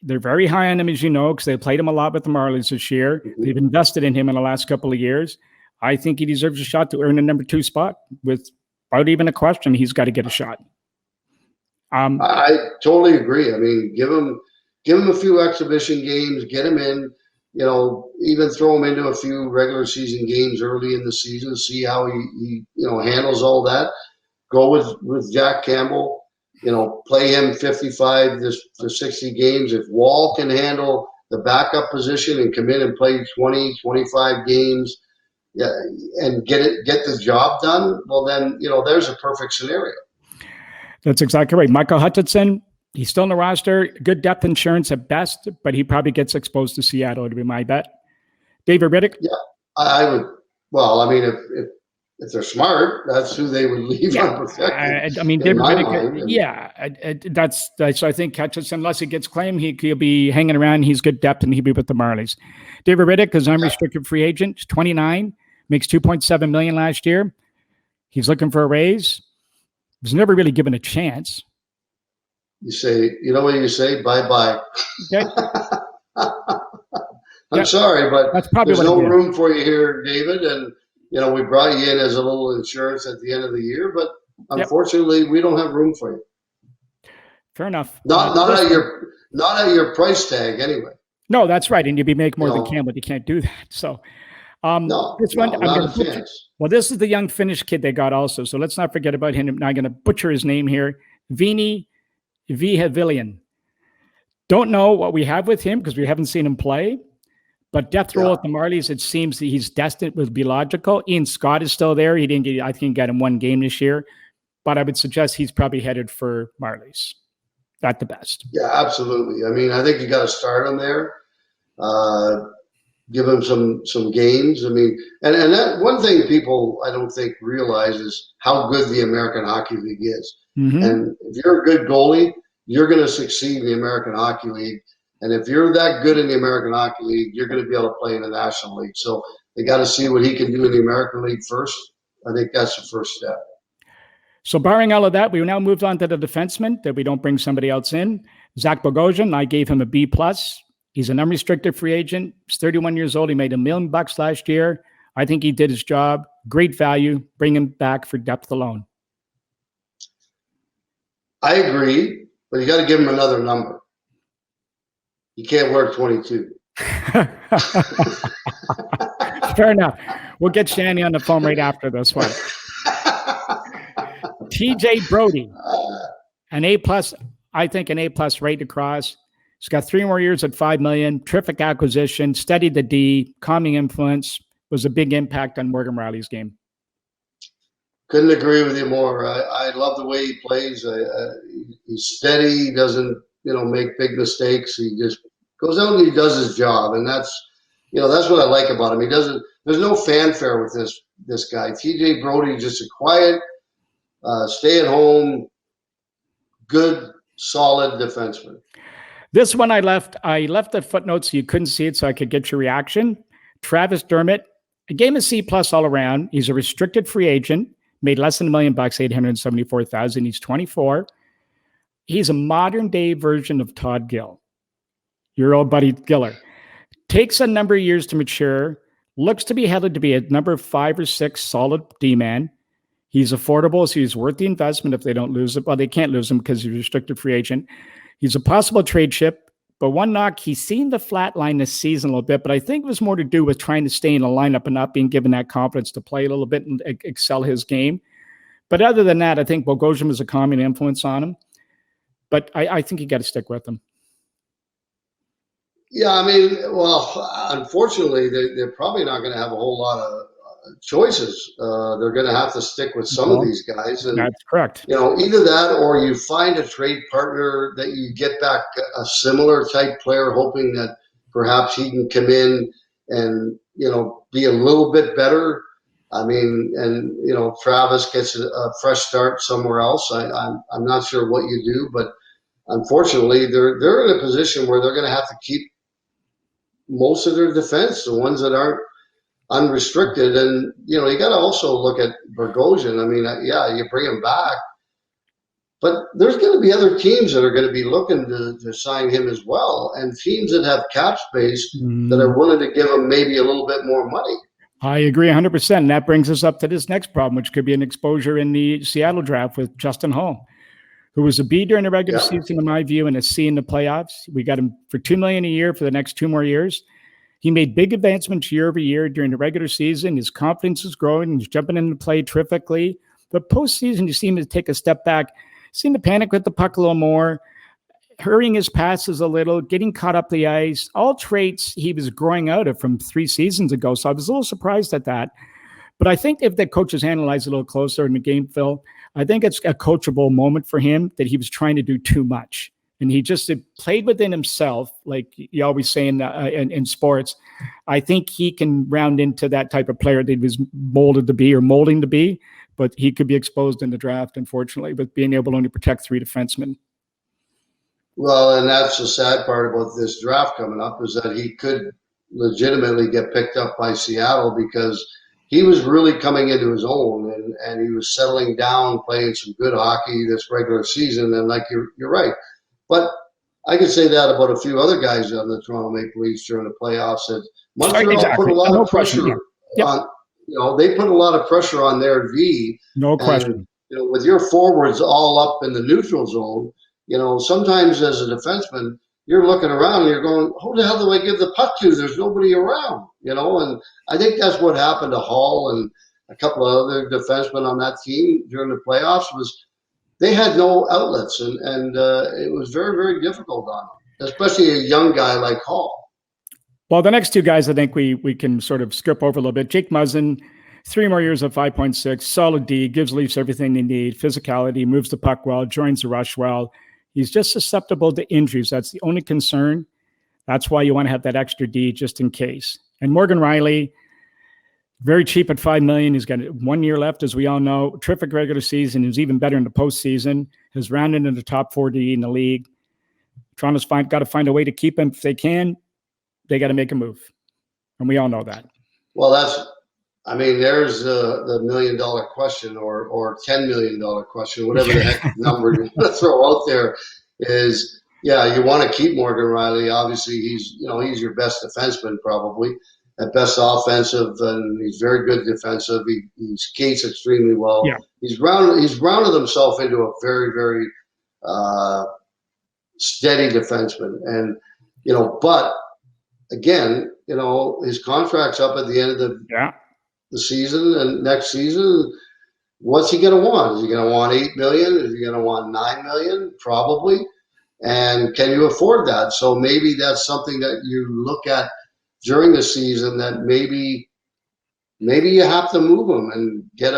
They're very high on him, as you know, because they played him a lot with the Marlies this year. They've invested in him in the last couple of years. I think he deserves a shot to earn a number 2 spot. Without even a question, he's got to get a shot. I totally agree. I mean, give him a few exhibition games, get him in. Even throw him into a few regular season games early in the season, see how he handles all that. Go with Jack Campbell, play him 55 to 60 games. If Wall can handle the backup position and come in and play 20, 25 games, and get the job done, well then, there's a perfect scenario. That's exactly right. Michael Hutchinson, he's still in the roster. Good depth insurance at best, but he probably gets exposed to Seattle, to be my bet. David Riddick? Yeah, I would. Well, I mean, if if they're smart, that's who they would leave unprotected. I mean, in David my Riddick, mind. that's I think Hutchinson, unless he gets claimed, he'll be hanging around. He's good depth, and he'll be with the Marlies. David Riddick is unrestricted free agent, 29, makes $2.7 million last year. He's looking for a raise. Was never really given a chance. You say, you know what you say? Bye-bye. Okay. I'm sorry, but that's probably there's what no room for you here, David. And, we brought you in as a little insurance at the end of the year, but unfortunately, we don't have room for you. Fair enough. Not at your price tag, anyway. No, that's right. And you'd be making more than Cam, but you can't do that. So, this one, well, this is the young Finnish kid they got also. So let's not forget about him. Now I'm going to butcher his name here. Veini Vihavilian. Don't know what we have with him because we haven't seen him play. But death roll at the Marlies, it seems that he's destined would be logical. Ian Scott is still there. He didn't get, I think, got him one game this year. But I would suggest he's probably headed for Marlies. At the best. Yeah, absolutely. I mean, I think you got to start him there. Give him some games. I mean, and that one thing people I don't think realize is how good the American Hockey League is. Mm-hmm. And if you're a good goalie, you're going to succeed in the American Hockey League. And if you're that good in the American Hockey League, you're going to be able to play in the National League. So they got to see what he can do in the American League first. I think that's the first step. So barring all of that, we now moved on to the defenseman that we don't bring somebody else in. Zach Bogosian, I gave him a B+. He's an unrestricted free agent. He's 31 years old. He made $1 million last year. I think he did his job. Great value. Bring him back for depth alone. I agree, but you got to give him another number. You can't work 22. Fair enough. We'll get Shanny on the phone right after this one. TJ Brody, an A+, I think an A+ right across. He's got 3 more years at $5 million. Terrific acquisition, studied the D, calming influence, was a big impact on Morgan Rielly's game. Couldn't agree with you more. I love the way he plays. He's steady. He doesn't, make big mistakes. He just goes out and he does his job, and that's what I like about him. There's no fanfare with this guy. TJ Brody is just a quiet, stay at home, good, solid defenseman. This one I left the footnotes so you couldn't see it so I could get your reaction. Travis Dermott, I gave him a C+ all around. He's a restricted free agent, made less than $1 million, $874,000. He's 24. He's a modern day version of Todd Gill, your old buddy Giller. Takes a number of years to mature, looks to be headed to be a number 5 or 6 solid D-man. He's affordable, so he's worth the investment if they don't lose it. Well, they can't lose him because he's a restricted free agent. He's a possible trade chip, but one knock, he's seen the flat line this season a little bit, but I think it was more to do with trying to stay in a lineup and not being given that confidence to play a little bit and excel his game. But other than that, I think Bogosian was a calming influence on him. But I think you got to stick with him. Yeah, I mean, well, unfortunately, they're probably not going to have a whole lot of choices. They're going to have to stick with some of these guys. And, that's correct. Either that or you find a trade partner that you get back a similar type player, hoping that perhaps he can come in and, be a little bit better. I mean, and, Travis gets a fresh start somewhere else. I'm not sure what you do, but unfortunately, they're in a position where they're going to have to keep most of their defense, the ones that aren't unrestricted. And, you got to also look at Bogosian. I mean, you bring him back, but there's going to be other teams that are going to be looking to sign him as well. And teams that have cap space that are willing to give him maybe a little bit more money. I agree 100%. And that brings us up to this next problem, which could be an exposure in the Seattle draft with Justin Hall, who was a B during the regular season, in my view, and a C in the playoffs. We got him for $2 million a year for the next 2 more years. He made big advancements year over year during the regular season. His confidence is growing. He's jumping into play terrifically. But postseason, you see him to take a step back, seem to panic with the puck a little more, hurrying his passes a little, getting caught up the ice, all traits he was growing out of from 3 seasons ago. So I was a little surprised at that. But I think if the coaches analyze a little closer in the game, Phil, I think it's a coachable moment for him that he was trying to do too much. and he just played within himself, like you always say in sports. I think he can round into that type of player that he was molded to be or molding to be, but he could be exposed in the draft, unfortunately, with being able to only protect 3 defensemen. Well, and that's the sad part about this draft coming up, is that he could legitimately get picked up by Seattle, because he was really coming into his own, and he was settling down, playing some good hockey this regular season. And like you're right. But I could say that about a few other guys on the Toronto Maple Leafs during the playoffs. That Montreal put a lot of pressure on. They put a lot of pressure on their V. No question. And, with your forwards all up in the neutral zone, sometimes as a defenseman, you're looking around and you're going, who the hell do I give the puck to? There's nobody around, and I think that's what happened to Hall and a couple of other defensemen on that team during the playoffs. Was they had no outlets, and it was very, very difficult on them, especially a young guy like Hall. Well, the next 2 guys I think we can sort of skip over a little bit. Jake Muzzin, 3 more years of 5.6, solid D, gives Leafs everything they need, physicality, moves the puck well, joins the rush well. He's just susceptible to injuries. That's the only concern. That's why you want to have that extra D just in case. And Morgan Riley, very cheap at $5 million. He's got 1 year left, as we all know. Terrific regular season. He's even better in the postseason. Has rounded into the top 4 D in the league. Toronto's got to find a way to keep him. If they can, they got to make a move. And we all know that. Well, there's the $1 million question or $10 million question, whatever the heck number you want to throw out there is, you want to keep Morgan Riley. Obviously, he's your best defenseman probably, at best offensive, and he's very good defensive. He skates extremely well. Yeah. He's rounded himself into a very, very steady defenseman. And, but again, his contract's up at the end of the season, and next season, what's he going to want? Is he going to want $8 million? Is he going to want $9 million? Probably. And can you afford that? So maybe that's something that you look at during the season, that maybe you have to move him and get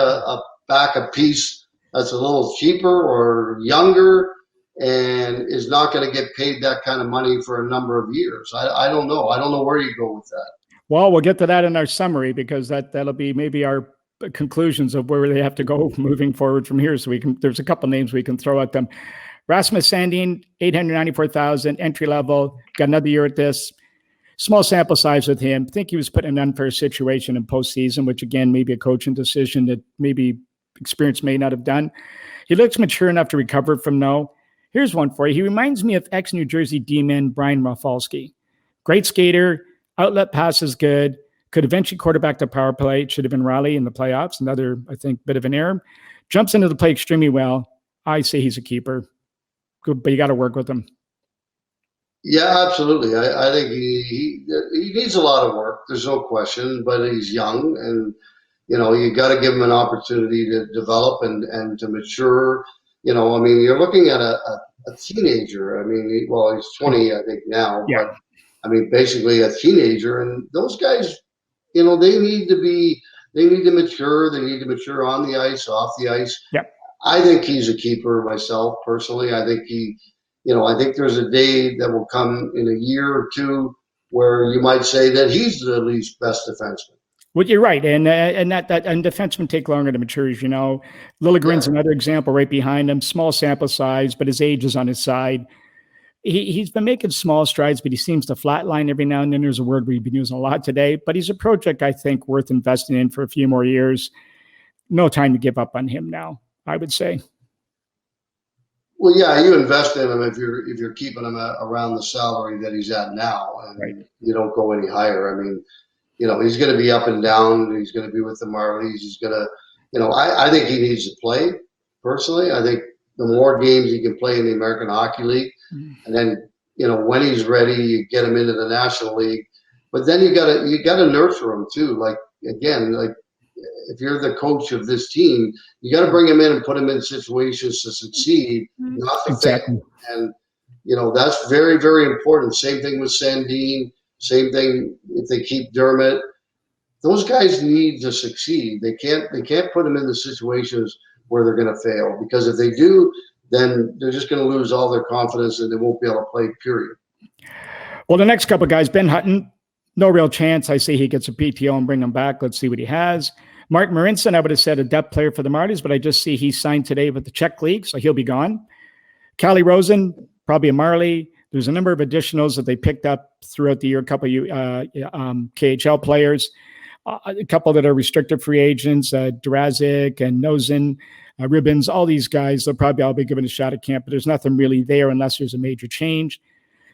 back a piece that's a little cheaper or younger and is not going to get paid that kind of money for a number of years. I don't know. I don't know where you go with that. Well, we'll get to that in our summary, because that'll be maybe our conclusions of where they have to go moving forward from here. So there's a couple names we can throw at them. Rasmus Sandin, $894,000 entry level, got another year at this. Small sample size with him. I think he was put in an unfair situation in postseason, which again, maybe a coaching decision that maybe experience may not have done. He looks mature enough to recover from no. Here's one for you. He reminds me of ex-New Jersey D-man Brian Rafalski. Great skater. Outlet pass is good. Could eventually quarterback the power play. It should have been Riley in the playoffs. Another, I think, bit of an error. Jumps into the play extremely well. I say he's a keeper. Good, but you got to work with him. Yeah, absolutely. I think he needs a lot of work. There's no question, but he's young, and you got to give him an opportunity to develop and to mature. You're looking at a teenager. He's 20, I think now, yeah. But basically a teenager, and those guys, they need to mature. They need to mature on the ice, off the ice. Yeah. I think he's a keeper myself, personally. I think I think there's a day that will come in a year or two where you might say that he's the Leafs' best defenseman. Well, you're right, and defensemen take longer to mature, as you know. Liljegren's another example right behind him. Small sample size, but his age is on his side. He's been making small strides, but he seems to flatline every now and then. There's a word we've been using a lot today, but he's a project I think worth investing in for a few more years. No time to give up on him now, I would say. Well, yeah, you invest in him if you're keeping him around the salary that he's at now, and you don't go any higher. He's going to be up and down. He's going to be with the Marlies. He's going to, I think he needs to play. Personally, I think the more games he can play in the American Hockey League, and then when he's ready, you get him into the National League. But then you gotta nurture him too. Like if you're the coach of this team, you got to bring him in and put him in situations to succeed, not to fail. And that's very, very important. Same thing with Sandin. Same thing if they keep Dermott. Those guys need to succeed. They can't put them in the situations where they're going to fail, because if they do, then they're just going to lose all their confidence and they won't be able to play, period. Well, the next couple of guys, Ben Hutton, no real chance. I say he gets a PTO and bring him back. Let's see what he has. Mark Marinson, I would have said a depth player for the Marlies, but I just see he signed today with the Czech League, so he'll be gone. Callie Rosen, probably a Marley. There's a number of additionals that they picked up throughout the year, a couple of KHL players, a couple that are restricted free agents, Durazic and Nozin, Ribbons, all these guys, they'll probably all be given a shot at camp, but there's nothing really there unless there's a major change.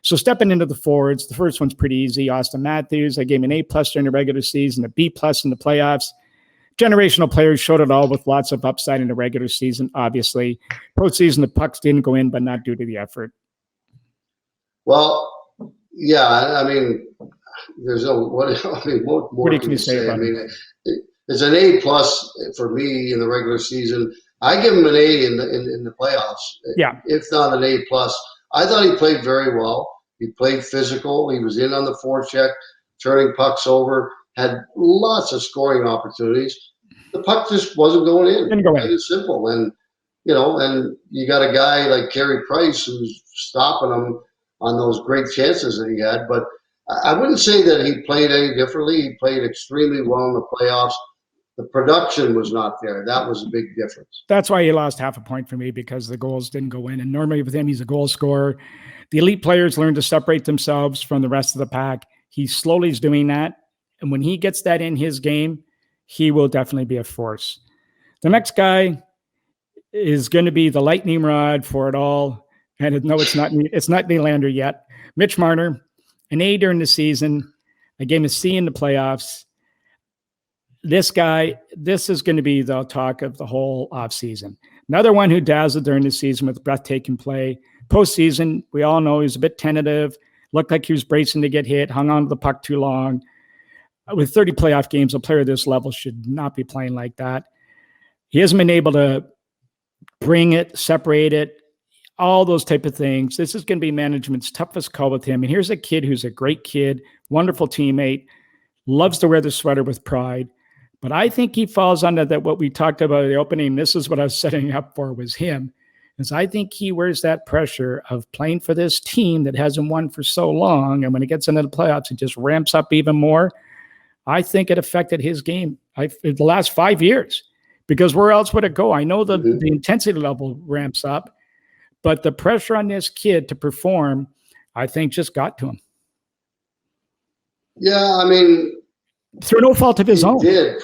So stepping into the forwards, the first one's pretty easy. Austin Matthews, I gave him an A+ during the regular season, a B+ in the playoffs. Generational players, showed it all with lots of upside in the regular season, obviously. Postseason, the pucks didn't go in, but not due to the effort. Well, yeah, I mean, there's no, what more can you say? I mean, it's an A+ for me in the regular season. I give him an A in the playoffs. Yeah. If not an A+. I thought he played very well. He played physical. He was in on the forecheck, turning pucks over, had lots of scoring opportunities. The puck just wasn't going in. Didn't go in. It's simple. And, and you got a guy like Carey Price who's stopping him on those great chances that he had. But I wouldn't say that he played any differently. He played extremely well in the playoffs. The production was not there. That was a big difference. That's why he lost half a point for me, because the goals didn't go in. And normally with him, he's a goal scorer. The elite players learn to separate themselves from the rest of the pack. He slowly is doing that. And when he gets that in his game, he will definitely be a force. The next guy is going to be the lightning rod for it all. And no, it's not Nylander yet. Mitch Marner, an A during the season. I gave him a C in the playoffs. This guy, this is going to be the talk of the whole offseason. Another one who dazzled during the season with breathtaking play. Postseason, we all know he was a bit tentative, looked like he was bracing to get hit, hung on to the puck too long. With 30 playoff games, a player of this level should not be playing like that. He hasn't been able to bring it, separate it, all those type of things. This is going to be management's toughest call with him. And here's a kid who's a great kid, wonderful teammate, loves to wear the sweater with pride. But I think he falls under that, what we talked about in the opening. This is what I was setting up for, was him. Is I think he wears that pressure of playing for this team that hasn't won for so long. And when it gets into the playoffs, it just ramps up even more. I think it affected his game the last 5 years, because where else would it go? I know the intensity level ramps up, but the pressure on this kid to perform, I think, just got to him. Yeah, I mean, through no fault of his own. It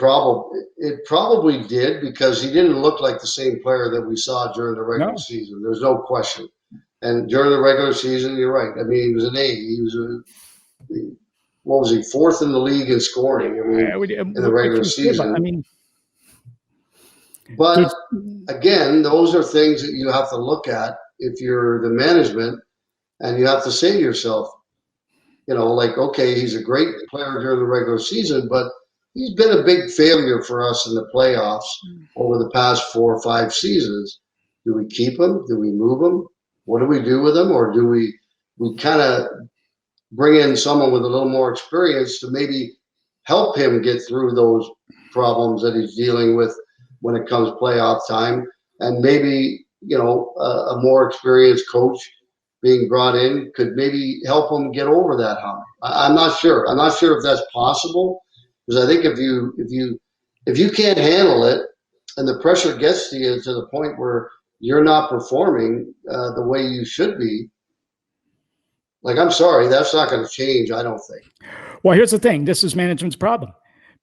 probably did, because he didn't look like the same player that we saw during the regular season. There's no question. And during the regular season, you're right. I mean, he was an A. He was what was he, fourth in the league in scoring? I mean, in the regular season. I mean, but again, those are things that you have to look at if you're the management, and you have to say to yourself, like, okay, he's a great player during the regular season, but he's been a big failure for us in the playoffs over the past 4 or 5 seasons. Do we keep him? Do we move him? What do we do with him? Or do we kind of bring in someone with a little more experience to maybe help him get through those problems that he's dealing with when it comes playoff time? And maybe, a more experienced coach being brought in could maybe help him get over that hump. I'm not sure. I'm not sure if that's possible, because I think if you can't handle it and the pressure gets to you to the point where you're not performing the way you should be, like, I'm sorry, that's not going to change, I don't think. Well, here's the thing. This is management's problem.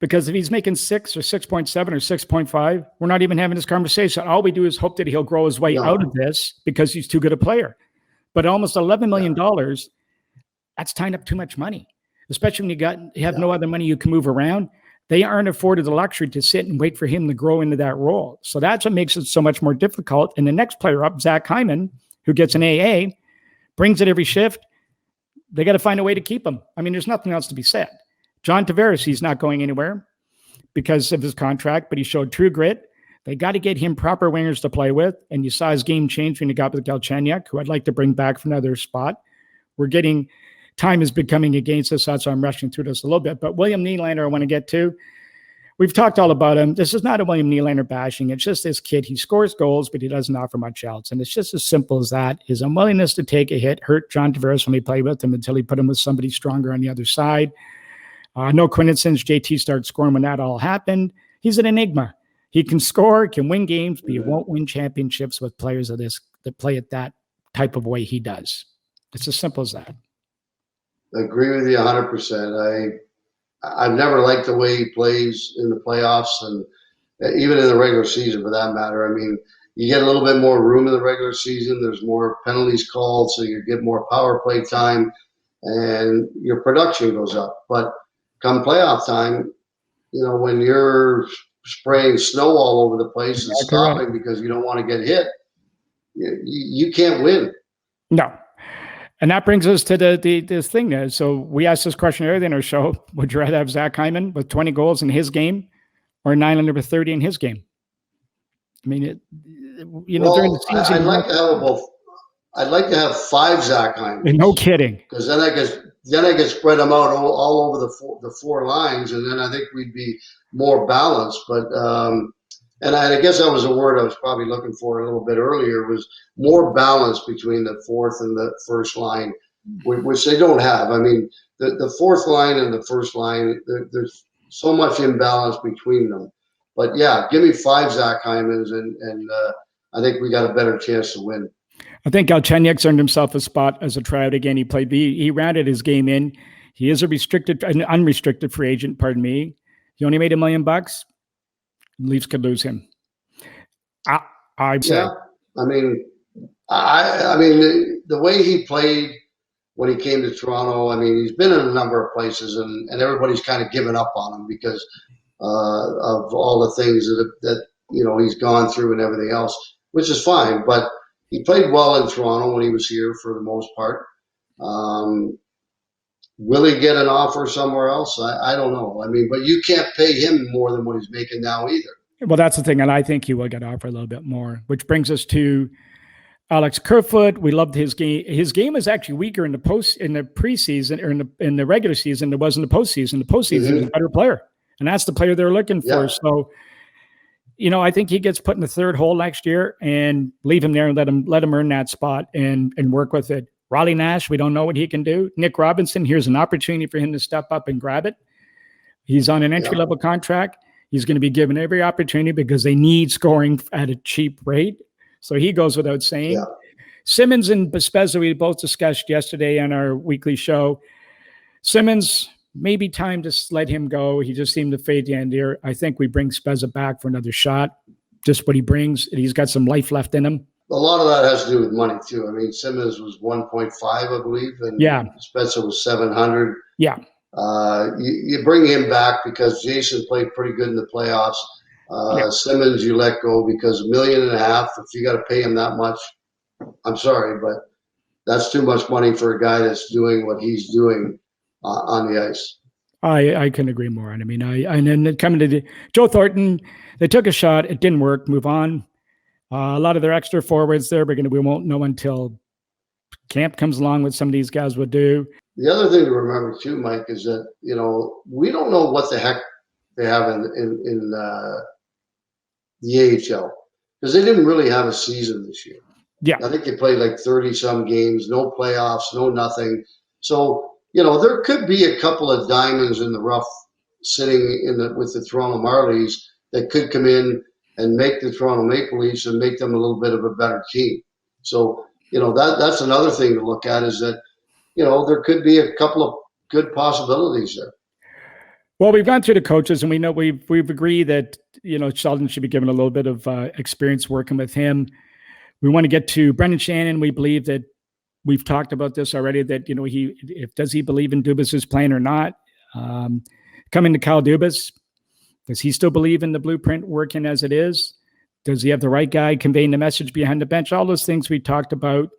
Because if he's making 6 or 6.7 or 6.5, we're not even having this conversation. All we do is hope that he'll grow his way out of this, because he's too good a player. But almost $11 million, that's tying up too much money, especially when you have no other money you can move around. They aren't afforded the luxury to sit and wait for him to grow into that role. So that's what makes it so much more difficult. And the next player up, Zach Hyman, who gets an AA, brings it every shift. They got to find a way to keep him. I mean, there's nothing else to be said. John Tavares, he's not going anywhere because of his contract, but he showed true grit. They got to get him proper wingers to play with. And you saw his game change when he got with Galchenyuk, who I'd like to bring back from another spot. Time is becoming against us, so I'm rushing through this a little bit. But William Nylander, I want to get to. we've talked all about him. This is not a William Nylander bashing. It's just this kid. He scores goals, but he doesn't offer much else. And it's just as simple as that. His unwillingness to take a hit hurt John Tavares when he played with him until he put him with somebody stronger on the other side. No coincidence JT started scoring when that all happened. He's an enigma. He can score, can win games, but he won't win championships with players that play it that type of way he does. It's as simple as that. I agree with you 100%. I've never liked the way he plays in the playoffs and even in the regular season for that matter. I mean, you get a little bit more room in the regular season. There's more penalties called, so you get more power play time and your production goes up. But come playoff time, when you're spraying snow all over the place and stopping because you don't want to get hit, you can't win. No. And that brings us to this thing there. So we asked this question earlier in our show. Would you rather have Zach Hyman with 20 goals in his game or Nylander with 30 in his game? I mean, during the season, I'd like to have both. I'd like to have 5 Zach Hyman. No kidding. Because then I could spread them out all over the four lines, and then I think we'd be more balanced. But and I guess that was a word I was probably looking for a little bit earlier, was more balance between the fourth and the first line, which they don't have. I mean, the fourth line and the first line, there's so much imbalance between them. But yeah, give me 5 Zach Hymans, and I think we got a better chance to win. I think Galchenyuk's earned himself a spot as a tryout again. He rounded his game in. He is an unrestricted free agent, pardon me. He only made $1 million. Leafs could lose him. I'd say. Yeah, I mean, the way he played when he came to Toronto, I mean, he's been in a number of places, and everybody's kind of given up on him because of all the things that he's gone through and everything else, which is fine. But he played well in Toronto when he was here for the most part. Will he get an offer somewhere else? I don't know. I mean, but you can't pay him more than what he's making now either. Well, that's the thing, and I think he will get offered a little bit more, which brings us to Alex Kerfoot. We loved his game. His game is actually weaker in the preseason or in the regular season than it was in the postseason. The postseason is a better player, and that's the player they're looking for. Yeah. So, I think he gets put in the third hole next year and leave him there and let him earn that spot and work with it. Raleigh Nash, we don't know what he can do. Nick Robinson, here's an opportunity for him to step up and grab it. He's on an entry-level contract. He's going to be given every opportunity because they need scoring at a cheap rate. So he goes without saying. Yeah. Simmons and Spezza, we both discussed yesterday on our weekly show. Simmons, maybe time to let him go. He just seemed to fade the end here. I think we bring Spezza back for another shot. Just what he brings. He's got some life left in him. A lot of that has to do with money, too. I mean, Simmons was 1.5, I believe, and Spezza was 700. Yeah. You bring him back because Jason played pretty good in the playoffs. Simmons, you let go because $1.5 million. If you got to pay him that much, I'm sorry, but that's too much money for a guy that's doing what he's doing on the ice. I couldn't agree more. I mean, and then coming to Joe Thornton, they took a shot. It didn't work. Move on. A lot of their extra forwards there, we won't know until camp comes along what some of these guys would do. The other thing to remember too, Mike, is that we don't know what the heck they have in the AHL because they didn't really have a season this year. Yeah, I think they played like 30-some games, no playoffs, no nothing. So there could be a couple of diamonds in the rough sitting with the Toronto Marlies that could come in and make the Toronto Maple Leafs and make them a little bit of a better team. So, that's another thing to look at is that, there could be a couple of good possibilities there. Well, we've gone through the coaches and we know we've agreed that, Sheldon should be given a little bit of experience working with him. We want to get to Brendan Shannon. We believe that we've talked about this already, that, does he believe in Dubas's plan or not? Coming to Kyle Dubas, does he still believe in the blueprint working as it is? Does he have the right guy conveying the message behind the bench? All those things we talked about.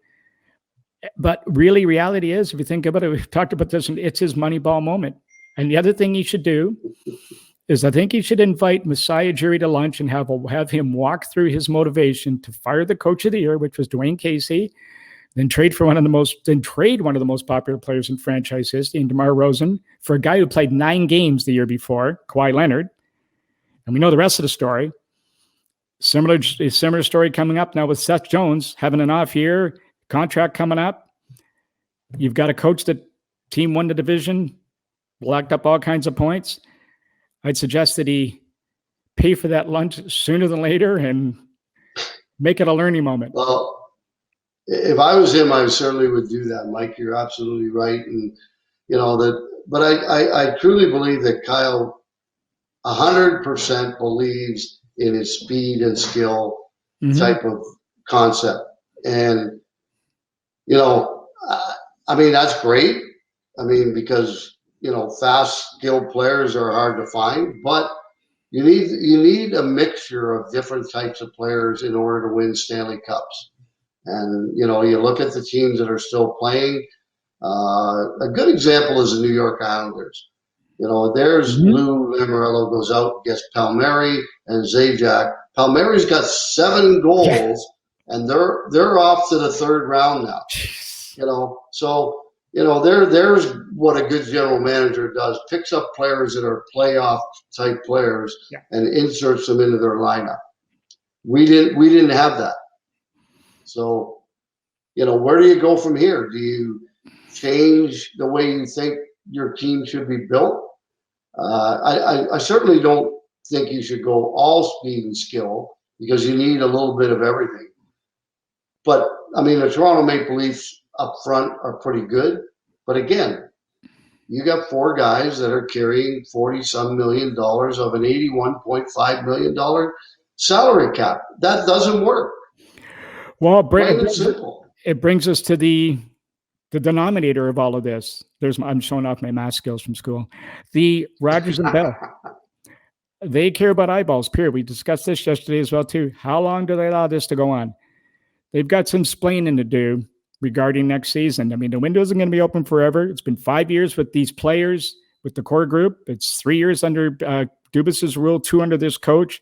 But really, reality is, if you think about it, we've talked about this, and it's his Moneyball moment. And the other thing he should do is I think he should invite Messiah Jury to lunch and have him walk through his motivation to fire the coach of the year, which was Dwayne Casey, then trade one of the most popular players in franchise history, and DeMar Rosen, for a guy who played 9 games the year before, Kawhi Leonard. And we know the rest of the story. Similar story coming up now with Seth Jones having an off year, contract coming up. You've got a coach that team won the division, locked up all kinds of points. I'd suggest that he pay for that lunch sooner than later and make it a learning moment. Well, if I was him, I certainly would do that, Mike. You're absolutely right. And, but I truly believe that Kyle 100% believes in his speed and skill type of concept. And, I mean, that's great. I mean, because, fast, skilled players are hard to find, but you need a mixture of different types of players in order to win Stanley Cups. And, you look at the teams that are still playing. A good example is the New York Islanders. There's Lou Lamoriello goes out, gets Palmieri and Zajac. Palmieri's got 7 goals, and they're off to the 3rd round now. So there's what a good general manager does: picks up players that are playoff type players and inserts them into their lineup. We didn't have that. So, where do you go from here? Do you change the way you think your team should be built? I certainly don't think you should go all speed and skill, because you need a little bit of everything. But, I mean, the Toronto Maple Leafs up front are pretty good. But again, you got 4 guys that are carrying $40-some million of an $81.5 million salary cap. That doesn't work. Well, Plain and simple. It brings us to the denominator of all of this. I'm showing off my math skills from school. The Rogers and Bell. They care about eyeballs, period. We discussed this yesterday as well, too. How long do they allow this to go on? They've got some splaining to do regarding next season. I mean, the window isn't going to be open forever. It's been 5 years with these players, with the core group. It's 3 years under Dubas's rule, 2 under this coach.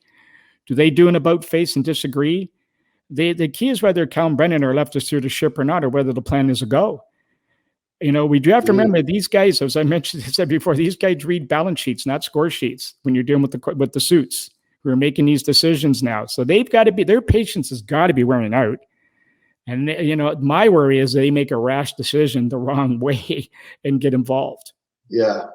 Do they do an about face and disagree? The key is whether Cal and Brennan are left to steer the ship or not, or whether the plan is a go. We do have to remember these guys, as I said before, these guys read balance sheets, not score sheets, when you're dealing with the suits who are making these decisions now. So they've got to be, their patience has got to be wearing out. And, my worry is they make a rash decision the wrong way and get involved. Yeah.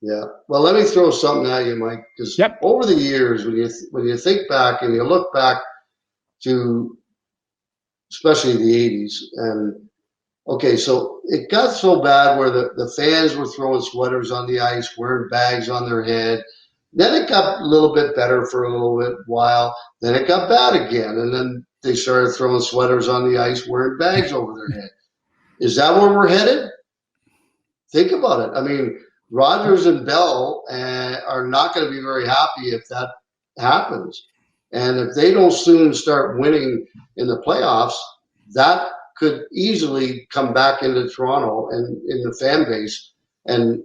Well, let me throw something at you, Mike, because over the years, when you think back and you look back to especially the 80s, and okay, so it got so bad where the fans were throwing sweaters on the ice, wearing bags on their head. Then it got a little bit better for a little bit while. Then it got bad again, and then they started throwing sweaters on the ice, wearing bags over their head. Is that where we're headed? Think about it. I mean, Rogers and Bell are not going to be very happy if that happens. And if they don't soon start winning in the playoffs, that could easily come back into Toronto and in the fan base. And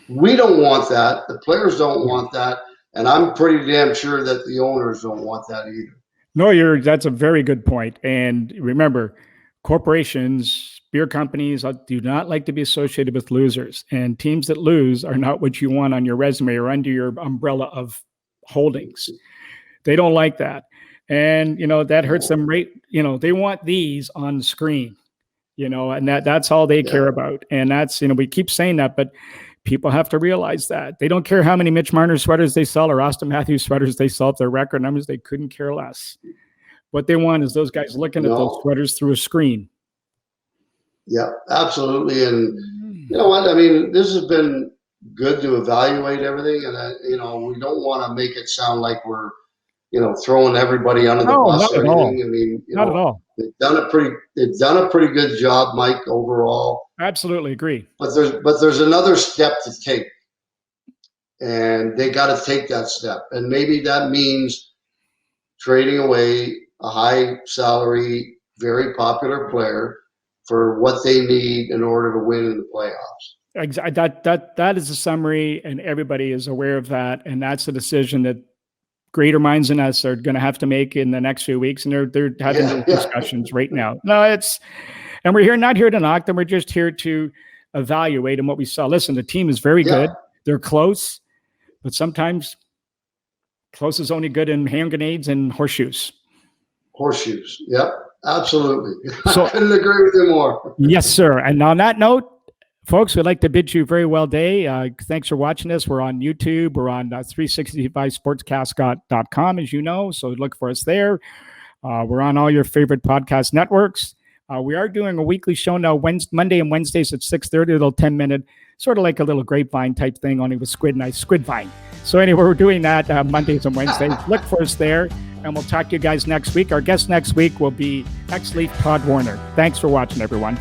we don't want that. The players don't want that. And I'm pretty damn sure that the owners don't want that either. No, that's a very good point. And remember, corporations, beer companies do not like to be associated with losers. And teams that lose are not what you want on your resume or under your umbrella of holdings. They don't like that. And, that hurts them right. They want these on the screen, and that's all they care about. And that's, we keep saying that, but people have to realize that. They don't care how many Mitch Marner sweaters they sell or Austin Matthews sweaters they sell. If their record numbers, they couldn't care less. What they want is those guys looking at those sweaters through a screen. Yeah, absolutely. And you know what? I mean, this has been good to evaluate everything. And, we don't want to make it sound like we're, throwing everybody under the bus or anything. I mean, not at all. They've done a pretty good job, Mike, overall. Absolutely agree. But there's another step to take, and they got to take that step. And maybe that means trading away a high salary, very popular player for what they need in order to win in the playoffs. That is a summary, and everybody is aware of that. And that's a decision that greater minds than us are going to have to make in the next few weeks. And they're having those discussions right now. No, and we're not here to knock them. We're just here to evaluate and what we saw. Listen, the team is very good. They're close, but sometimes Close is only good in hand grenades and horseshoes. Horseshoes. Yep, absolutely. So, I couldn't agree with you more. Yes, sir. And on that note, folks, we'd like to bid you very well day. Thanks for watching us. We're on YouTube. We're on 365sportscast.com, as you know. So look for us there. We're on all your favorite podcast networks. We are doing a weekly show now, Monday and Wednesdays at 6:30, a little 10-minute, sort of like a little grapevine type thing, only with Squid and I, Squidvine. So anyway, we're doing that Mondays and Wednesdays. Look for us there, and we'll talk to you guys next week. Our guest next week will be ex-Leaf Todd Warner. Thanks for watching, everyone.